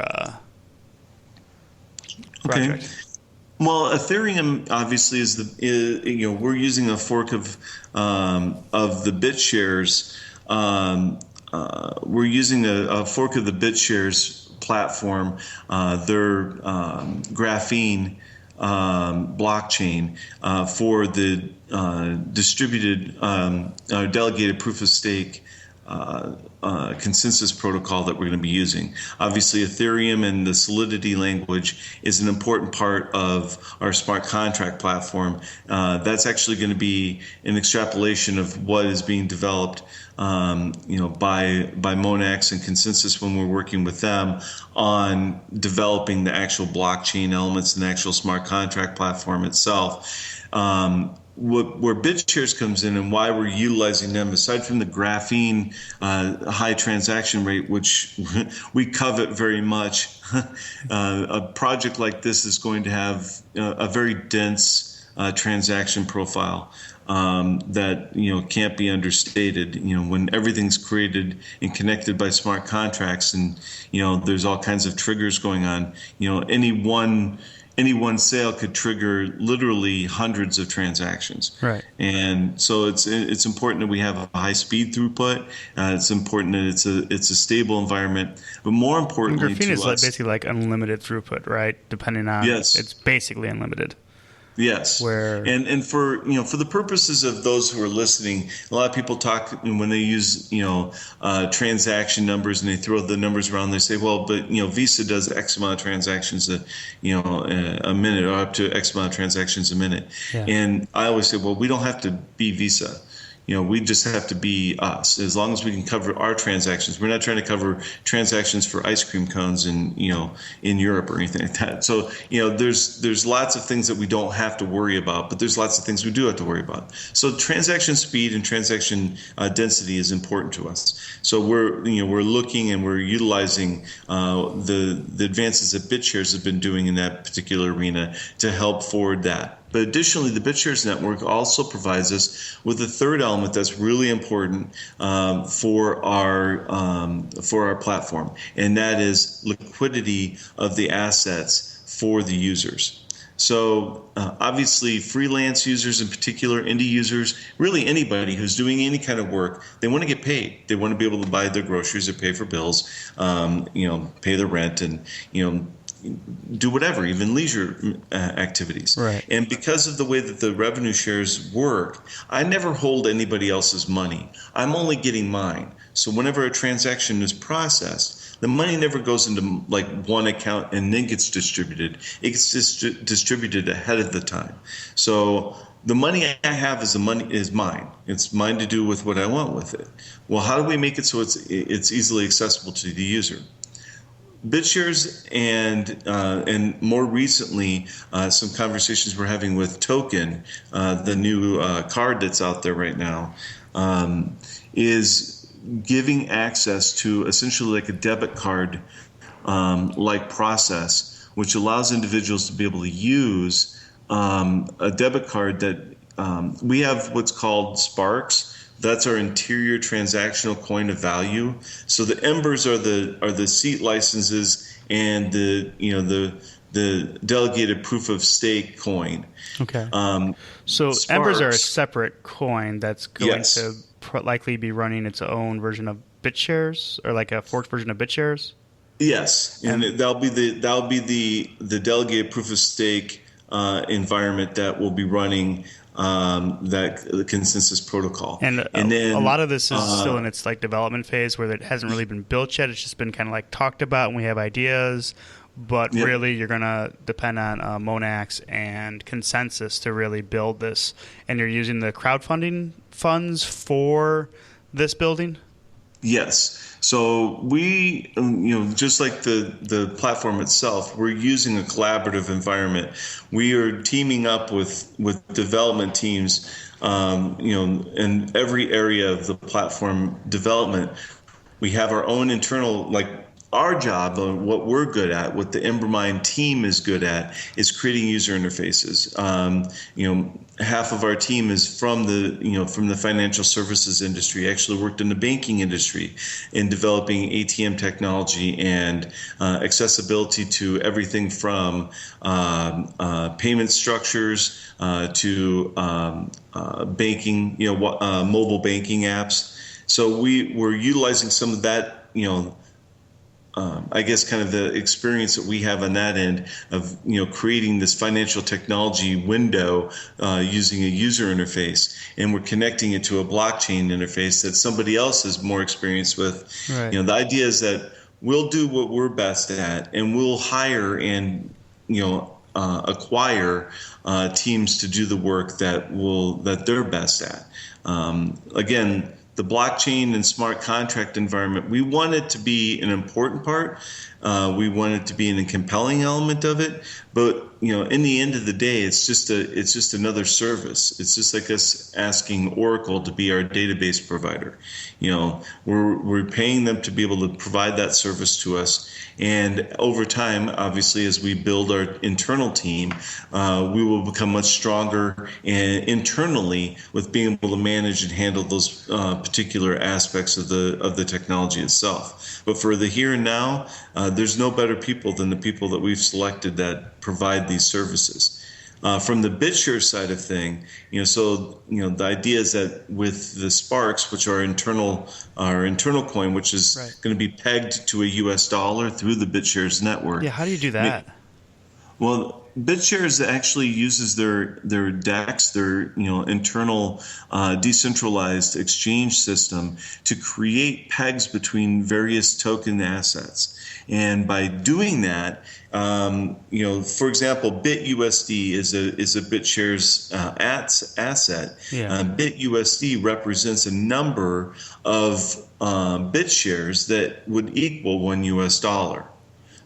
project? Okay. Well, Ethereum obviously we're using a fork of the BitShares. We're using a fork of the BitShares platform, their graphene blockchain for the distributed delegated proof of stake consensus protocol that we're going to be using. Obviously, Ethereum and the Solidity language is an important part of our smart contract platform. That's actually going to be an extrapolation of what is being developed, by Monax and Consensus when we're working with them on developing the actual blockchain elements and the actual smart contract platform itself. Where BitShares comes in and why we're utilizing them, aside from the graphene high transaction rate, which we covet very much, a project like this is going to have a very dense transaction profile that can't be understated. When everything's created and connected by smart contracts, and there's all kinds of triggers going on. Any one sale could trigger literally hundreds of transactions. Right. And so it's important that we have a high speed throughput. It's important that it's a stable environment. But more importantly, graphene is basically like unlimited throughput, right? Depending on it's basically unlimited. Yes. And for for the purposes of those who are listening, a lot of people talk when they use transaction numbers and they throw the numbers around. They say, well, but Visa does X amount of transactions a minute, or up to X amount of transactions a minute. Yeah. And I always say, well, we don't have to be Visa. We just have to be us. As long as we can cover our transactions, we're not trying to cover transactions for ice cream cones in Europe or anything like that. So there's lots of things that we don't have to worry about, but there's lots of things we do have to worry about. So transaction speed and transaction density is important to us. So we're looking and we're utilizing the advances that BitShares have been doing in that particular arena to help forward that. But additionally, the BitShares network also provides us with a third element that's really important for our platform, and that is liquidity of the assets for the users. So obviously, freelance users in particular, indie users, really anybody who's doing any kind of work, they want to get paid. They want to be able to buy their groceries or pay for bills, pay their rent, and do whatever, even leisure activities. Right. And because of the way that the revenue shares work, I never hold anybody else's money. I'm only getting mine. So whenever a transaction is processed, the money never goes into like one account and then gets distributed. It gets distributed ahead of the time. So the money I have is mine. It's mine to do with what I want with it. Well, how do we make it so it's easily accessible to the user? BitShares and more recently some conversations we're having with Token, the new card that's out there right now, is giving access to essentially like a debit card like process, which allows individuals to be able to use a debit card that we have what's called Sparks. That's our interior transactional coin of value. So the Embers are the seat licenses and the delegated proof of stake coin. Okay. So Sparks, Embers are a separate coin that's going yes. to likely be running its own version of BitShares, or like a forked version of BitShares. Yes, and that'll be the delegated proof of stake environment that will be running the consensus protocol. And then a lot of this is still in its like development phase, where it hasn't really been built yet. It's just been kind of like talked about, and we have ideas, but really you're going to depend on Monax and Consensus to really build this. And you're using the crowdfunding funds for this building? Yes. So we, just like the platform itself, we're using a collaborative environment. We are teaming up with development teams, in every area of the platform development. We have our own internal, our job, what we're good at, what the Embermine team is good at, is creating user interfaces. half of our team is from the financial services industry. Actually worked in the banking industry in developing ATM technology and accessibility to everything from payment structures to banking, mobile banking apps. So we're utilizing some of that, I guess kind of the experience that we have on that end of, creating this financial technology window using a user interface, and we're connecting it to a blockchain interface that somebody else is more experienced with. Right. The idea is that we'll do what we're best at, and we'll hire and, acquire teams to do the work that they're best at. Again, the blockchain and smart contract environment, we want it to be an important part. We want it to be a compelling element of it. But, in the end of the day, it's just another service. It's just like us asking Oracle to be our database provider. We're paying them to be able to provide that service to us. And over time, obviously, as we build our internal team, we will become much stronger internally with being able to manage and handle those particular aspects of the technology itself. But for the here and now, there's no better people than the people that we've selected that provide these services. From the BitShare side of thing, the idea is that with the Sparks, which are our internal coin, which is going to be pegged to a US dollar through the BitShares network. Yeah, how do you do that? Well, BitShares actually uses their DEX, their internal decentralized exchange system, to create pegs between various token assets. And by doing that, for example, BitUSD is a BitShares asset. Yeah. BitUSD represents a number of BitShares that would equal $1.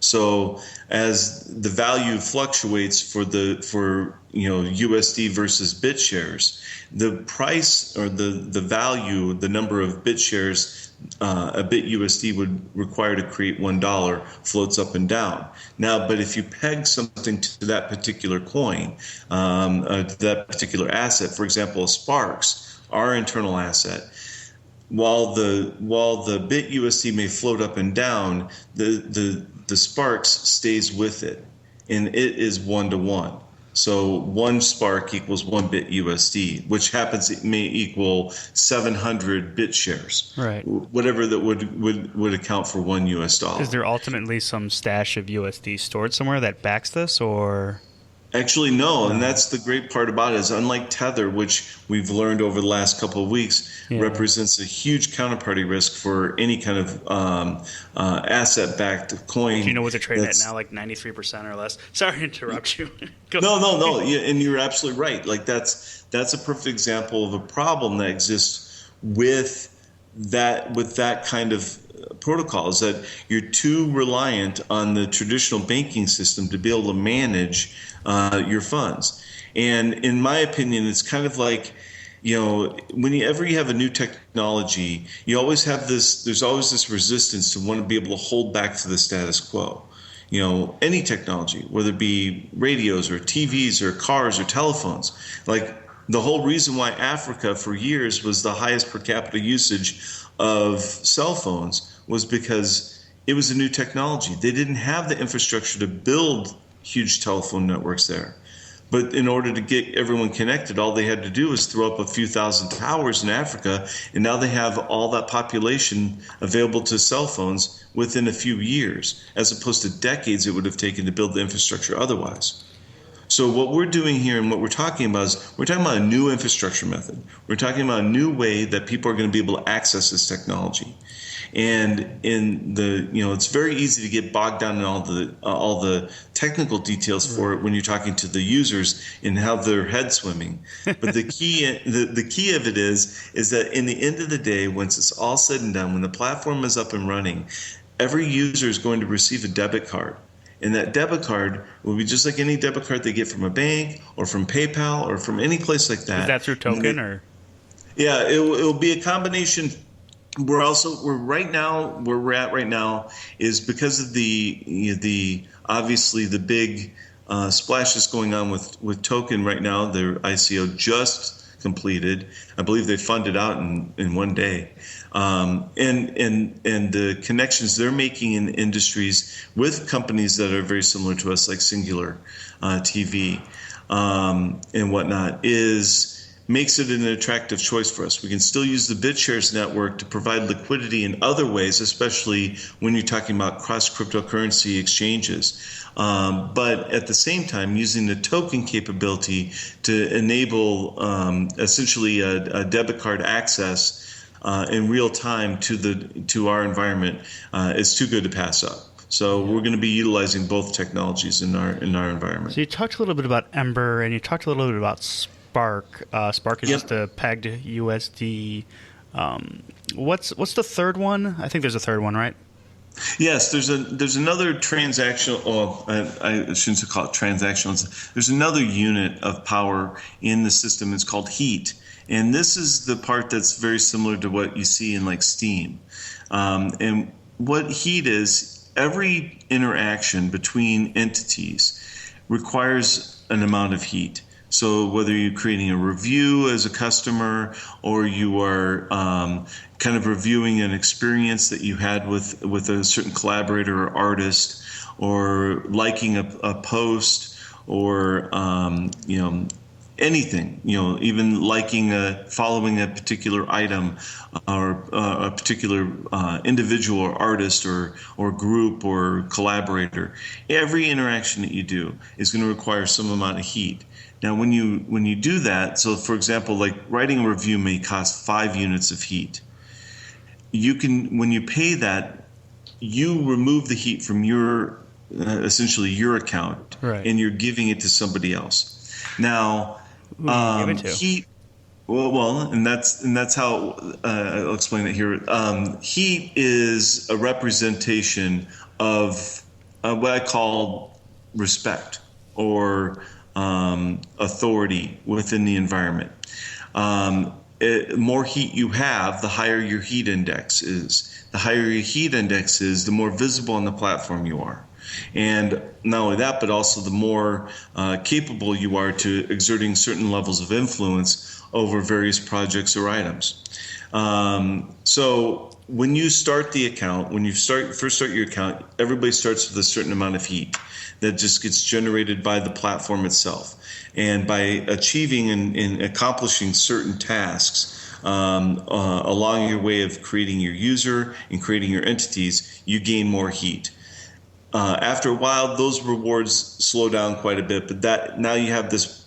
So as the value fluctuates for USD versus BitShares, the price or the value, the number of BitShares a BitUSD would require to create $1 floats up and down. Now, but if you peg something to that particular coin, to that particular asset, for example, Sparks, our internal asset, while the BitUSD may float up and down, the Sparks stays with it, and it is 1-to-1. So one Spark equals 1 BitUSD, which happens it may equal 700 BitShares. Right. Whatever that would account for $1. Is there ultimately some stash of USD stored somewhere that backs this, or? Actually, no, and that's the great part about it is unlike Tether, which we've learned over the last couple of weeks, represents a huge counterparty risk for any kind of asset-backed coin. Do you know what they're trading at now, like 93% or less? Sorry to interrupt you. No, and you're absolutely right. Like that's a perfect example of a problem that exists with that kind of protocol, is that you're too reliant on the traditional banking system to be able to manage your funds. And in my opinion, it's kind of like, whenever you have a new technology, you always have there's always this resistance to want to be able to hold back to the status quo. Any technology, whether it be radios or TVs or cars or telephones, like the whole reason why Africa for years was the highest per capita usage of cell phones was because it was a new technology. They didn't have the infrastructure to build huge telephone networks there. But in order to get everyone connected, all they had to do was throw up a few thousand towers in Africa, and now they have all that population available to cell phones within a few years, as opposed to decades it would have taken to build the infrastructure otherwise. So what we're doing here and what we're talking about is we're talking about a new infrastructure method. We're talking about a new way that people are going to be able to access this technology. And it's very easy to get bogged down in all the technical details for it when you're talking to the users and have their head swimming. But the key of it is that in the end of the day, once it's all said and done, when the platform is up and running, every user is going to receive a debit card. And that debit card will be just like any debit card they get from a bank or from PayPal or from any place like that. Is that through token or? Yeah, it will be a combination. Where we're at right now is because of the obviously the big splash that's going on with Token right now. Their ICO just completed. I believe they funded out in one day. And the connections they're making in industries with companies that are very similar to us, like Singular TV and whatnot, makes it an attractive choice for us. We can still use the BitShares network to provide liquidity in other ways, especially when you're talking about cross-cryptocurrency exchanges. But at the same time, using the token capability to enable essentially a debit card access in real time to our environment is too good to pass up. So we're going to be utilizing both technologies in our environment. So you talked a little bit about Ember, and you talked a little bit about Spark. Spark is just a pegged USD. What's the third one? I think there's a third one, right? Yes, there's another transactional. Oh, I shouldn't call it transactional. There's another unit of power in the system. It's called heat, and this is the part that's very similar to what you see in like Steam. And what heat is, every interaction between entities requires an amount of heat. So whether you're creating a review as a customer, or you are kind of reviewing an experience that you had with a certain collaborator or artist, or liking a post, or anything, even following a particular item, or a particular individual or artist or group or collaborator. Every interaction that you do is going to require some amount of heat. Now, when you do that, so for example, like writing a review may cost 5 units of heat. When you pay that, you remove the heat from essentially your account, right, and you're giving it to somebody else. Now, give it to? Heat. Well, and that's how I'll explain it here. Heat is a representation of what I call respect or authority within the environment. More heat you have, the higher your heat index is. The higher your heat index is, the more visible on the platform you are. And not only that, but also the more capable you are to exerting certain levels of influence over various projects or items. So when you start the account, when you first start your account, everybody starts with a certain amount of heat that just gets generated by the platform itself. And by achieving and accomplishing certain tasks along your way of creating your user and creating your entities, you gain more heat. After a while, those rewards slow down quite a bit, but now you have this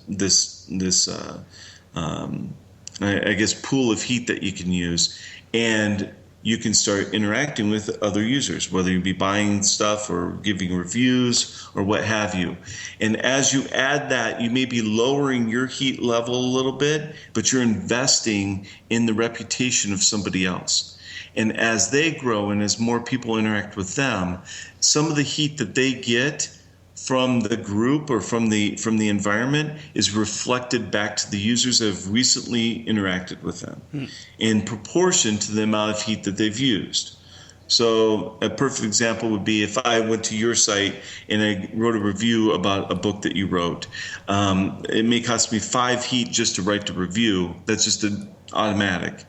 I guess pool of heat that you can use, and you can start interacting with other users, whether you be buying stuff or giving reviews or what have you. And as you add that, you may be lowering your heat level a little bit, but you're investing in the reputation of somebody else. And as they grow and as more people interact with them, some of the heat that they get from the group or from the environment is reflected back to the users that have recently interacted with them in proportion to the amount of heat that they've used. So a perfect example would be if I went to your site and I wrote a review about a book that you wrote. It may cost me 5 heat just to write the review. That's just an automatic.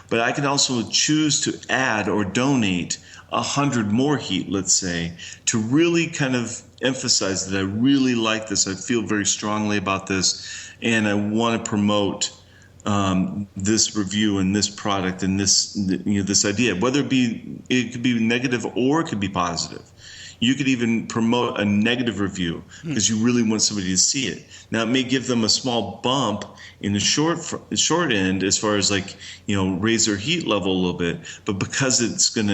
But I can also choose to add or donate 100 more heat, let's say, to really kind of emphasize that I really like this. I feel very strongly about this, and I want to promote this review and this product and this idea. Whether it could be negative or it could be positive. You could even promote a negative review because you really want somebody to see it. Now, it may give them a small bump in the short end as far as raise their heat level a little bit, but because it's going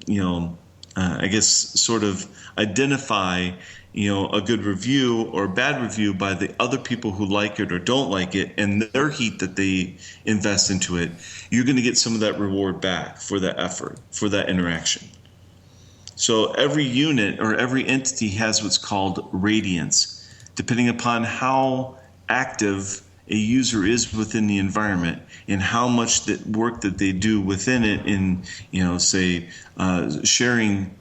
to, I guess sort of identify, a good review or a bad review by the other people who like it or don't like it and their heat that they invest into it, you're going to get some of that reward back for that effort, for that interaction. So every unit or every entity has what's called radiance, depending upon how active a user is within the environment and how much that work that they do within it in, say, sharing,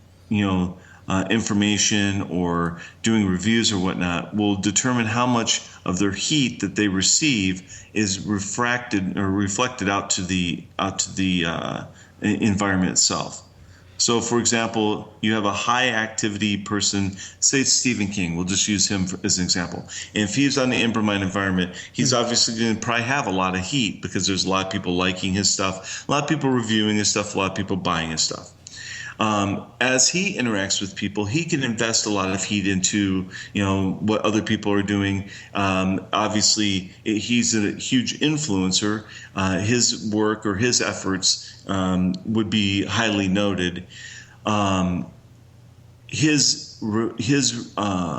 information or doing reviews or whatnot will determine how much of their heat that they receive is refracted or reflected out to the environment itself. So, for example, you have a high activity person, say Stephen King, we'll just use him as an example. And if he's on the Embermine environment, he's obviously going to probably have a lot of heat because there's a lot of people liking his stuff, a lot of people reviewing his stuff, a lot of people buying his stuff. As he interacts with people, he can invest a lot of heat into, what other people are doing. Obviously, he's a huge influencer. His work or his efforts would be highly noted. His radiation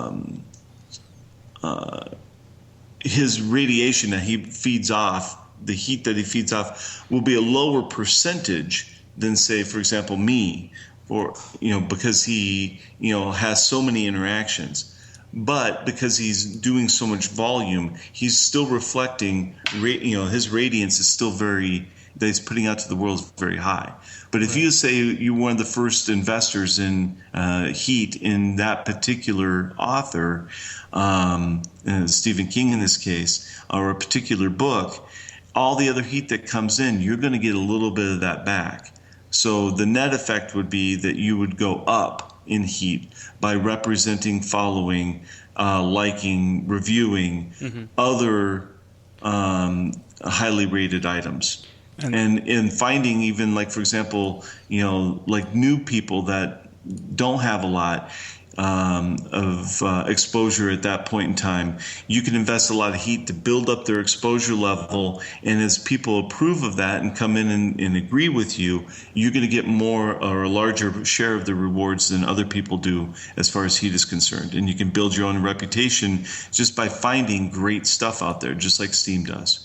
that he feeds off, the heat that he feeds off, will be a lower percentage than, say, for example, me, or because he has so many interactions. But because he's doing so much volume, he's still reflecting. His radiance is still that he's putting out to the world is very high. But if you say you're one of the first investors in heat in that particular author, Stephen King in this case, or a particular book, all the other heat that comes in, you're going to get a little bit of that back. So the net effect would be that you would go up in heat by representing, following, liking, reviewing other highly rated items. And in finding even, like, for example, like new people that don't have a lot of exposure at that point in time, you can invest a lot of heat to build up their exposure level. And as people approve of that and come in and agree with you, you're going to get more or a larger share of the rewards than other people do as far as heat is concerned. And you can build your own reputation just by finding great stuff out there, just like Steam does.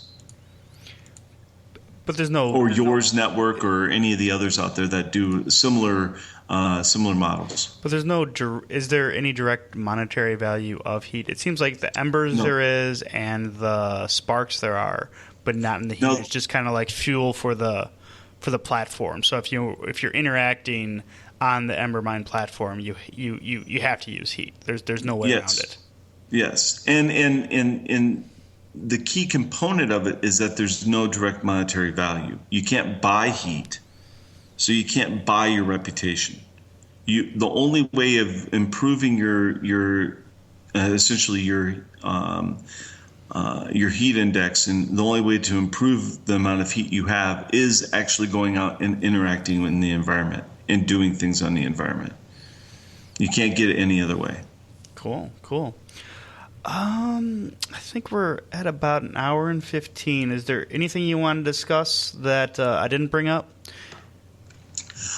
But there's no... Or Yours Network or any of the others out there that do similar models. But there's no... Is there any direct monetary value of heat? It seems like the embers there is and the sparks there are, but not in the heat. No. It's just kind of like fuel for the platform. So if you're interacting on the Embermine platform, you have to use heat. There's no way around it. Yes. And the key component of it is that there's no direct monetary value. You can't buy heat, so you can't buy your reputation. The only way of improving your essentially your heat index, and the only way to improve the amount of heat you have is actually going out and interacting in the environment and doing things on the environment. You can't get it any other way. Cool. I think we're at about an hour and 15. Is there anything you want to discuss that I didn't bring up?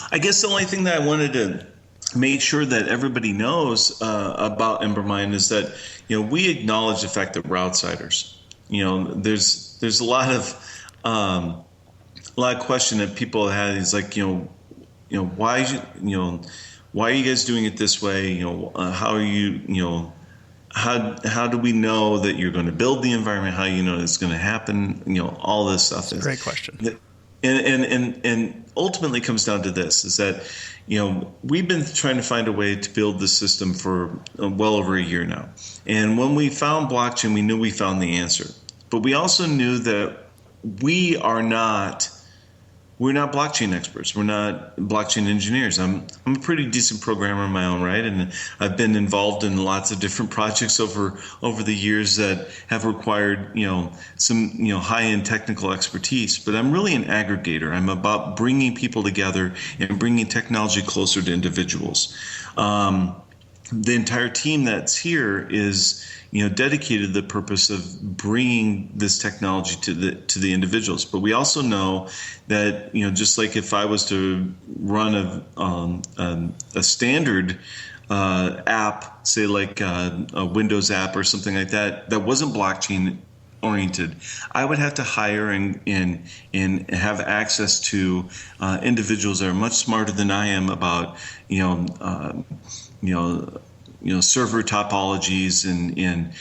I guess the only thing that I wanted to make sure that everybody knows about Embermine is that we acknowledge the fact that we're outsiders. There's a lot of question that people had is like why are you guys doing it this way? How are you How do we know that you're going to build the environment? How it's going to happen? All this stuff. That's a great question. And ultimately comes down to this: is that we've been trying to find a way to build this system for well over a year now. And when we found blockchain, we knew we found the answer. But we also knew that we're not blockchain experts. We're not blockchain engineers. I'm a pretty decent programmer in my own right, and I've been involved in lots of different projects over the years that have required some high-end technical expertise. But I'm really an aggregator. I'm about bringing people together and bringing technology closer to individuals. The entire team that's here is dedicated to the purpose of bringing this technology to the individuals. But we also know that just like if I was to run a standard app, say like a Windows app or something like that wasn't blockchain oriented, I would have to hire and have access to individuals that are much smarter than I am about server topologies and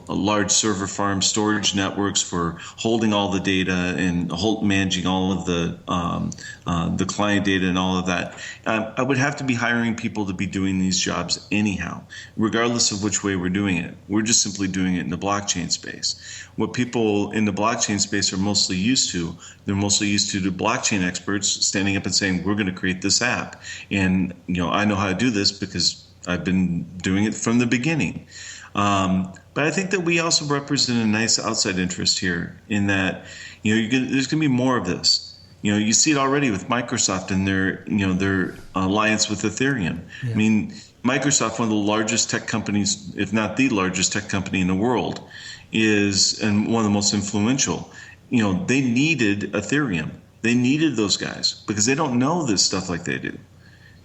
large server farm storage networks for holding all the data and managing all of the client data and all of that. I would have to be hiring people to be doing these jobs anyhow, regardless of which way we're doing it. We're just simply doing it in the blockchain space. What people in the blockchain space are mostly used to, they're mostly used to the blockchain experts standing up and saying, we're going to create this app. And, I know how to do this because I've been doing it from the beginning. But I think that we also represent a nice outside interest here in that, there's going to be more of this. You see it already with Microsoft and their alliance with Ethereum. Yeah. I mean, Microsoft, one of the largest tech companies, if not the largest tech company in the world, and one of the most influential. They needed Ethereum. They needed those guys because they don't know this stuff like they do.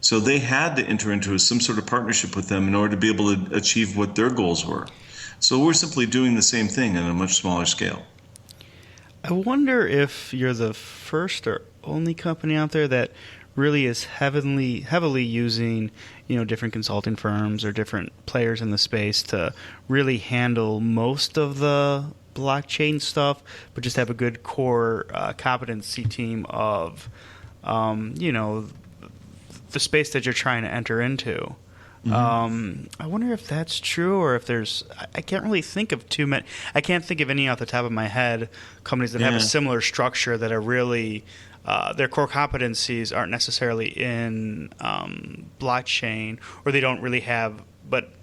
So they had to enter into some sort of partnership with them in order to be able to achieve what their goals were. So we're simply doing the same thing on a much smaller scale. I wonder if you're the first or only company out there that really is heavily using, different consulting firms or different players in the space to really handle most of the blockchain stuff, but just have a good core competency team of, the space that you're trying to enter into. Mm-hmm. I wonder if that's true, or if there's. I can't really think of too many. I can't think of any off the top of my head companies that have a similar structure that are really their core competencies aren't necessarily in blockchain, or they don't really have.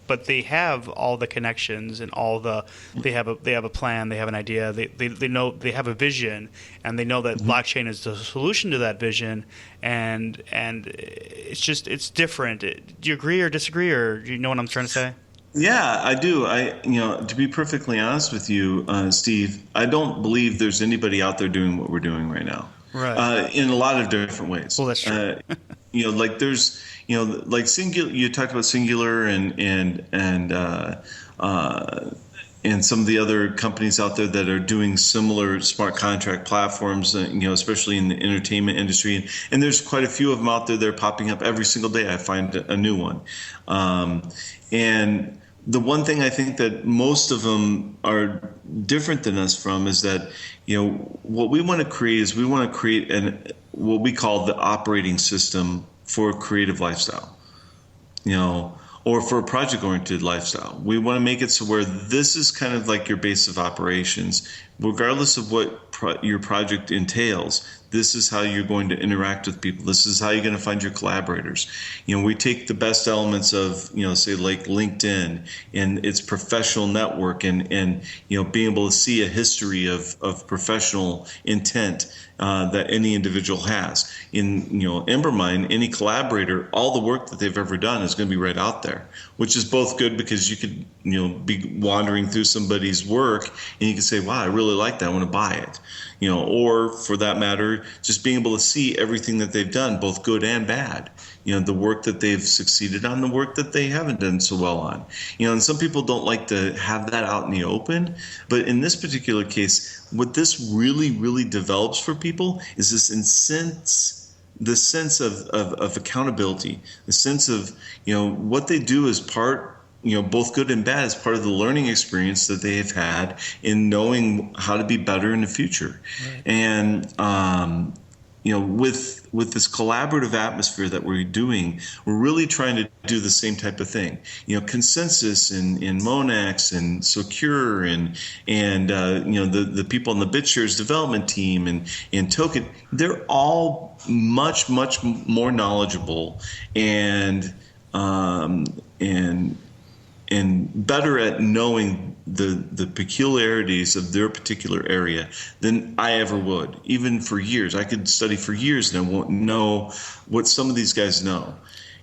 But they have all the connections and all the. They have a plan. They have an idea. They know they have a vision, and they know that blockchain is the solution to that vision. And it's different. Do you agree or disagree, or do you know what I'm trying to say? Yeah, I do. To be perfectly honest with you, Steve, I don't believe there's anybody out there doing what we're doing right now. Right. In a lot of different ways. Well, that's true. Like there's, like Singular. You talked about Singular and some of the other companies out there that are doing similar smart contract platforms. Especially in the entertainment industry, and there's quite a few of them out there. They're popping up every single day. I find a new one, and the one thing I think that most of them are different than us from is that, what we want to create is we want to create what we call the operating system for a creative lifestyle, or for a project-oriented lifestyle. We want to make it so where this is kind of like your base of operations, regardless of what your project entails. This is how you're going to interact with people. This is how you're going to find your collaborators. We take the best elements of, say like LinkedIn and its professional network and being able to see a history of professional intent that any individual has. In, Embermine, any collaborator, all the work that they've ever done is going to be right out there, which is both good because you could, be wandering through somebody's work and you can say, wow, I really like that. I want to buy it. Or for that matter, just being able to see everything that they've done, both good and bad. The work that they've succeeded on, the work that they haven't done so well on. And some people don't like to have that out in the open. But in this particular case, what this really, really develops for people is the sense of accountability, the sense of, what they do is part, both good and bad, as part of the learning experience that they have had in knowing how to be better in the future. Right. And, with this collaborative atmosphere that we're doing, we're really trying to do the same type of thing. Consensus and Monax and Secure and the people on the BitShares development team and Token, they're all much more knowledgeable and better at knowing the peculiarities of their particular area than I ever would. Even for years, I could study for years and I won't know what some of these guys know.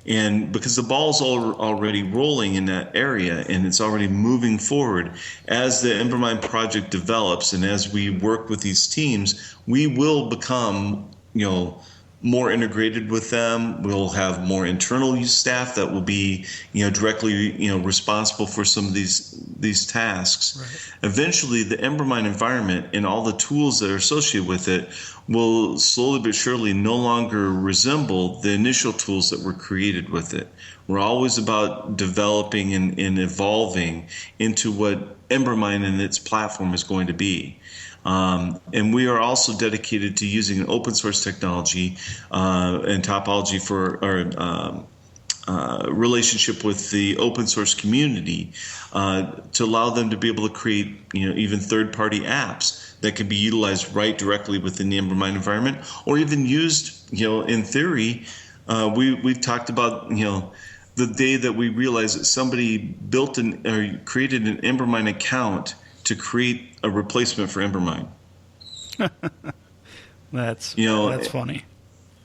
And because the ball's already rolling in that area and it's already moving forward, as the Embermine project develops and as we work with these teams, we will become, more integrated with them. We'll have more internal use staff that will be, directly, responsible for some of these tasks. Right. Eventually, the Embermine environment and all the tools that are associated with it will slowly but surely no longer resemble the initial tools that were created with it. We're always about developing and evolving into what Embermine and its platform is going to be. And we are also dedicated to using an open source technology and topology for our relationship with the open source community to allow them to be able to create, even third-party apps that can be utilized right directly within the Embermine environment, or even used, in theory. We've talked about, the day that we realized that somebody built or created an Embermine account to create a replacement for Embermine. That's funny.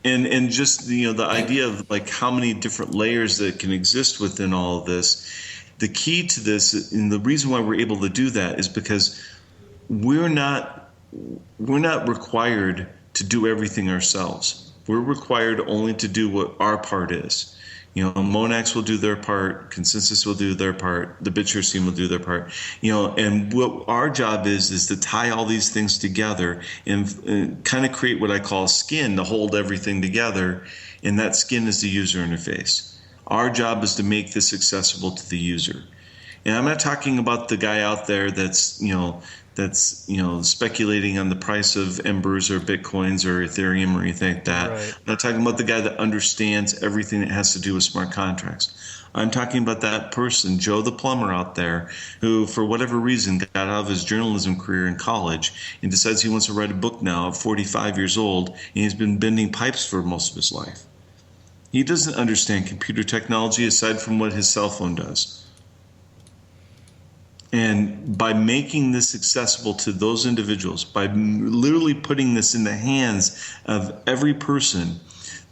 And just the idea of like how many different layers that can exist within all of this. The key to this, and the reason why we're able to do that, is because we're not required to do everything ourselves. We're required only to do what our part is. Monax will do their part, Consensus will do their part, the BitShares team will do their part, and what our job is to tie all these things together and kind of create what I call skin to hold everything together, and that skin is the user interface. Our job is to make this accessible to the user. And I'm not talking about the guy out there that's speculating on the price of Embers or Bitcoins or Ethereum or anything like that. Right. I'm not talking about the guy that understands everything that has to do with smart contracts. I'm talking about that person, Joe the plumber out there, who for whatever reason got out of his journalism career in college and decides he wants to write a book now at 45 years old, and he's been bending pipes for most of his life. He doesn't understand computer technology aside from what his cell phone does. And by making this accessible to those individuals, by literally putting this in the hands of every person,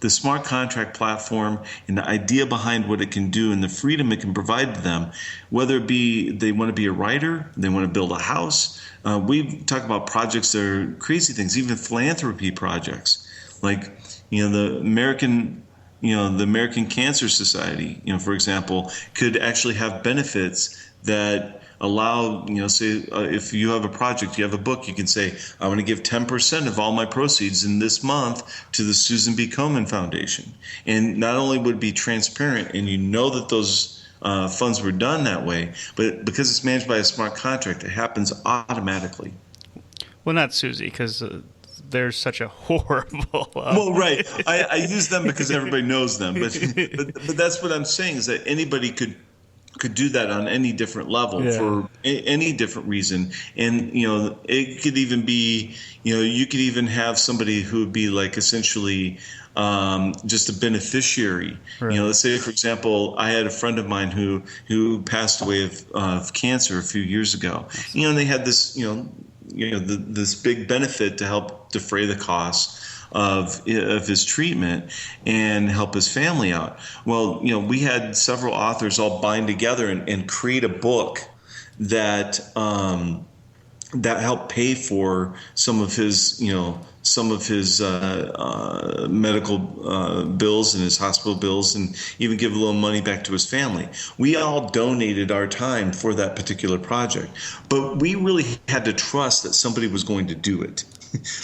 the smart contract platform and the idea behind what it can do and the freedom it can provide to them, whether it be they want to be a writer, they want to build a house. We talk about projects that are crazy things, even philanthropy projects, like the American Cancer Society, for example, could actually have benefits that allow, say, if you have a project, you have a book, you can say, I want to give 10% of all my proceeds in this month to the Susan B. Komen Foundation. And not only would it be transparent and that those funds were done that way, but because it's managed by a smart contract, it happens automatically. Well, not Susie, because they're such a horrible... Well, right. I use them because everybody knows them. But that's what I'm saying, is that anybody could do that on any different level for any different reason. And, it could even be, you could even have somebody who would be like essentially just a beneficiary. Right. Let's say, for example, I had a friend of mine who passed away of cancer a few years ago. And they had this, this big benefit to help defray the costs of his treatment and help his family out. Well, we had several authors all bind together and create a book that helped pay for some of his medical bills and his hospital bills, and even give a little money back to his family. We all donated our time for that particular project, but we really had to trust that somebody was going to do it.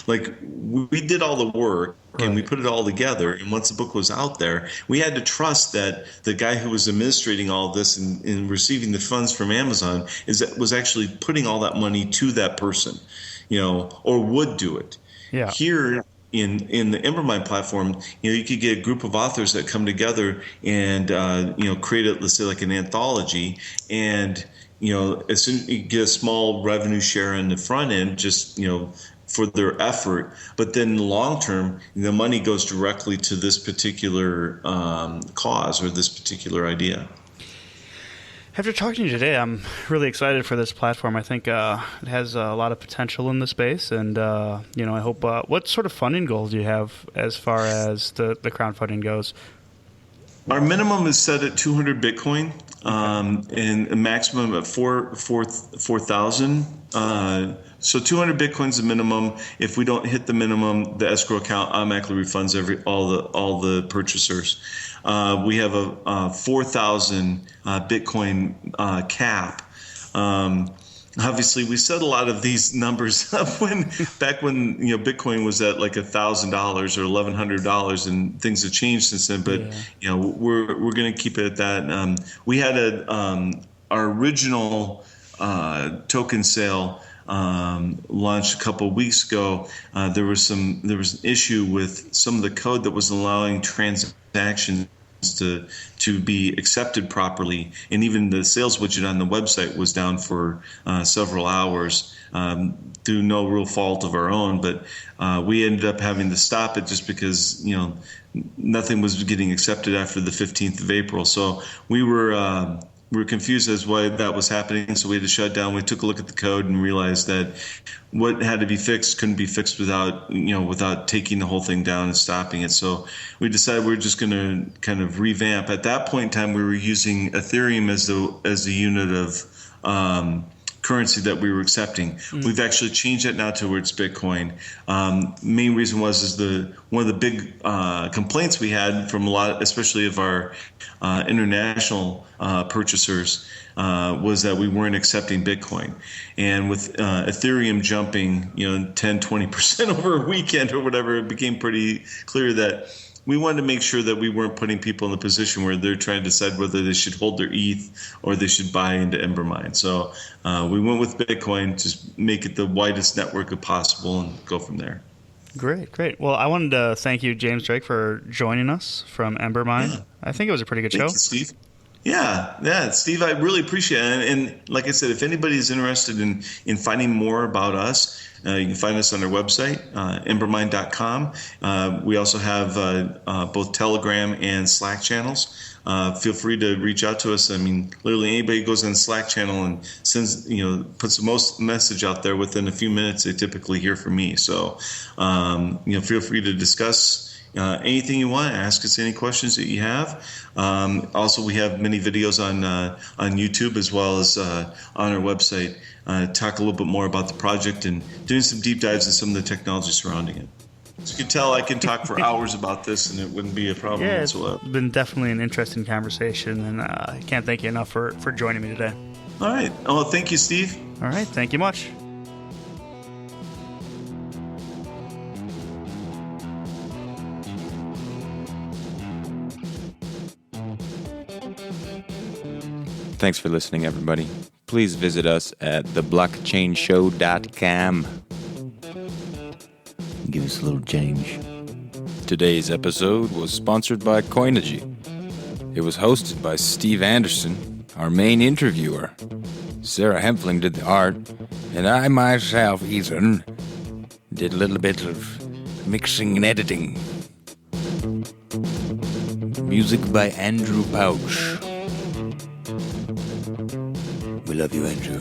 Like, we did all the work and we put it all together, and once the book was out there, we had to trust that the guy who was administrating all of this and receiving the funds from Amazon was actually putting all that money to that person, or would do it. Yeah. Here in the Embermine platform, you could get a group of authors that come together and create let's say like an anthology, and as soon you get a small revenue share in the front end, just for their effort, but then in the long term, the money goes directly to this particular cause or this particular idea. After talking to you today, I'm really excited for this platform. I think it has a lot of potential in the space, and I hope. What sort of funding goals do you have as far as the crowdfunding goes? Our minimum is set at 200 Bitcoin, and a maximum of 4,000. So 200 Bitcoin's the minimum. If we don't hit the minimum, the escrow account automatically refunds all the purchasers. We have a 4,000 Bitcoin cap. Obviously, we set a lot of these numbers up back when Bitcoin was at like $1,000 or $1,100, and things have changed since then. But we're going to keep it at that. We had our original token sale launched a couple of weeks ago. There was an issue with some of the code that was allowing transactions to be accepted properly, and even the sales widget on the website was down for several hours through no real fault of our own. But we ended up having to stop it just because nothing was getting accepted after the 15th of April. So we were confused as why that was happening, so we had to shut down. We took a look at the code and realized that what had to be fixed couldn't be fixed without taking the whole thing down and stopping it. So we decided we were just going to kind of revamp. At that point in time, we were using Ethereum as the unit of currency that we were accepting. We've actually changed that now towards Bitcoin. Main reason is one of the big complaints we had from a lot, especially of our international purchasers, was that we weren't accepting Bitcoin. And with Ethereum jumping 10-20% over a weekend or whatever, it became pretty clear that we wanted to make sure that we weren't putting people in a position where they're trying to decide whether they should hold their ETH or they should buy into Embermine. So we went with Bitcoin, just make it the widest network possible and go from there. Great. Well, I wanted to thank you, James Drake, for joining us from Embermine. Yeah. I think it was a pretty good show. Thank you, Steve. Yeah, Steve, I really appreciate it. And like I said, if anybody is interested in finding more about us, you can find us on our website, embermine.com. We also have both Telegram and Slack channels. Feel free to reach out to us. I mean, literally anybody goes on the Slack channel and sends, puts the most message out there, within a few minutes, they typically hear from me. So, feel free to discuss anything you want. Ask us any questions that you have. Also, we have many videos on YouTube as well as on our website. Talk a little bit more about the project and doing some deep dives in some of the technology surrounding it. As you can tell, I can talk for hours about this, and it wouldn't be a problem whatsoever. It's been definitely an interesting conversation, and I can't thank you enough for joining me today. All right. Oh, thank you, Steve. All right. Thank you much. Thanks for listening, everybody. Please visit us at theblockchainshow.com. Give us a little change. Today's episode was sponsored by Coinigy. It was hosted by Steve Anderson, our main interviewer. Sarah Hempfling did the art, and I myself, Ethan, did a little bit of mixing and editing. Music by Andrew Pouch. We love you, Andrew.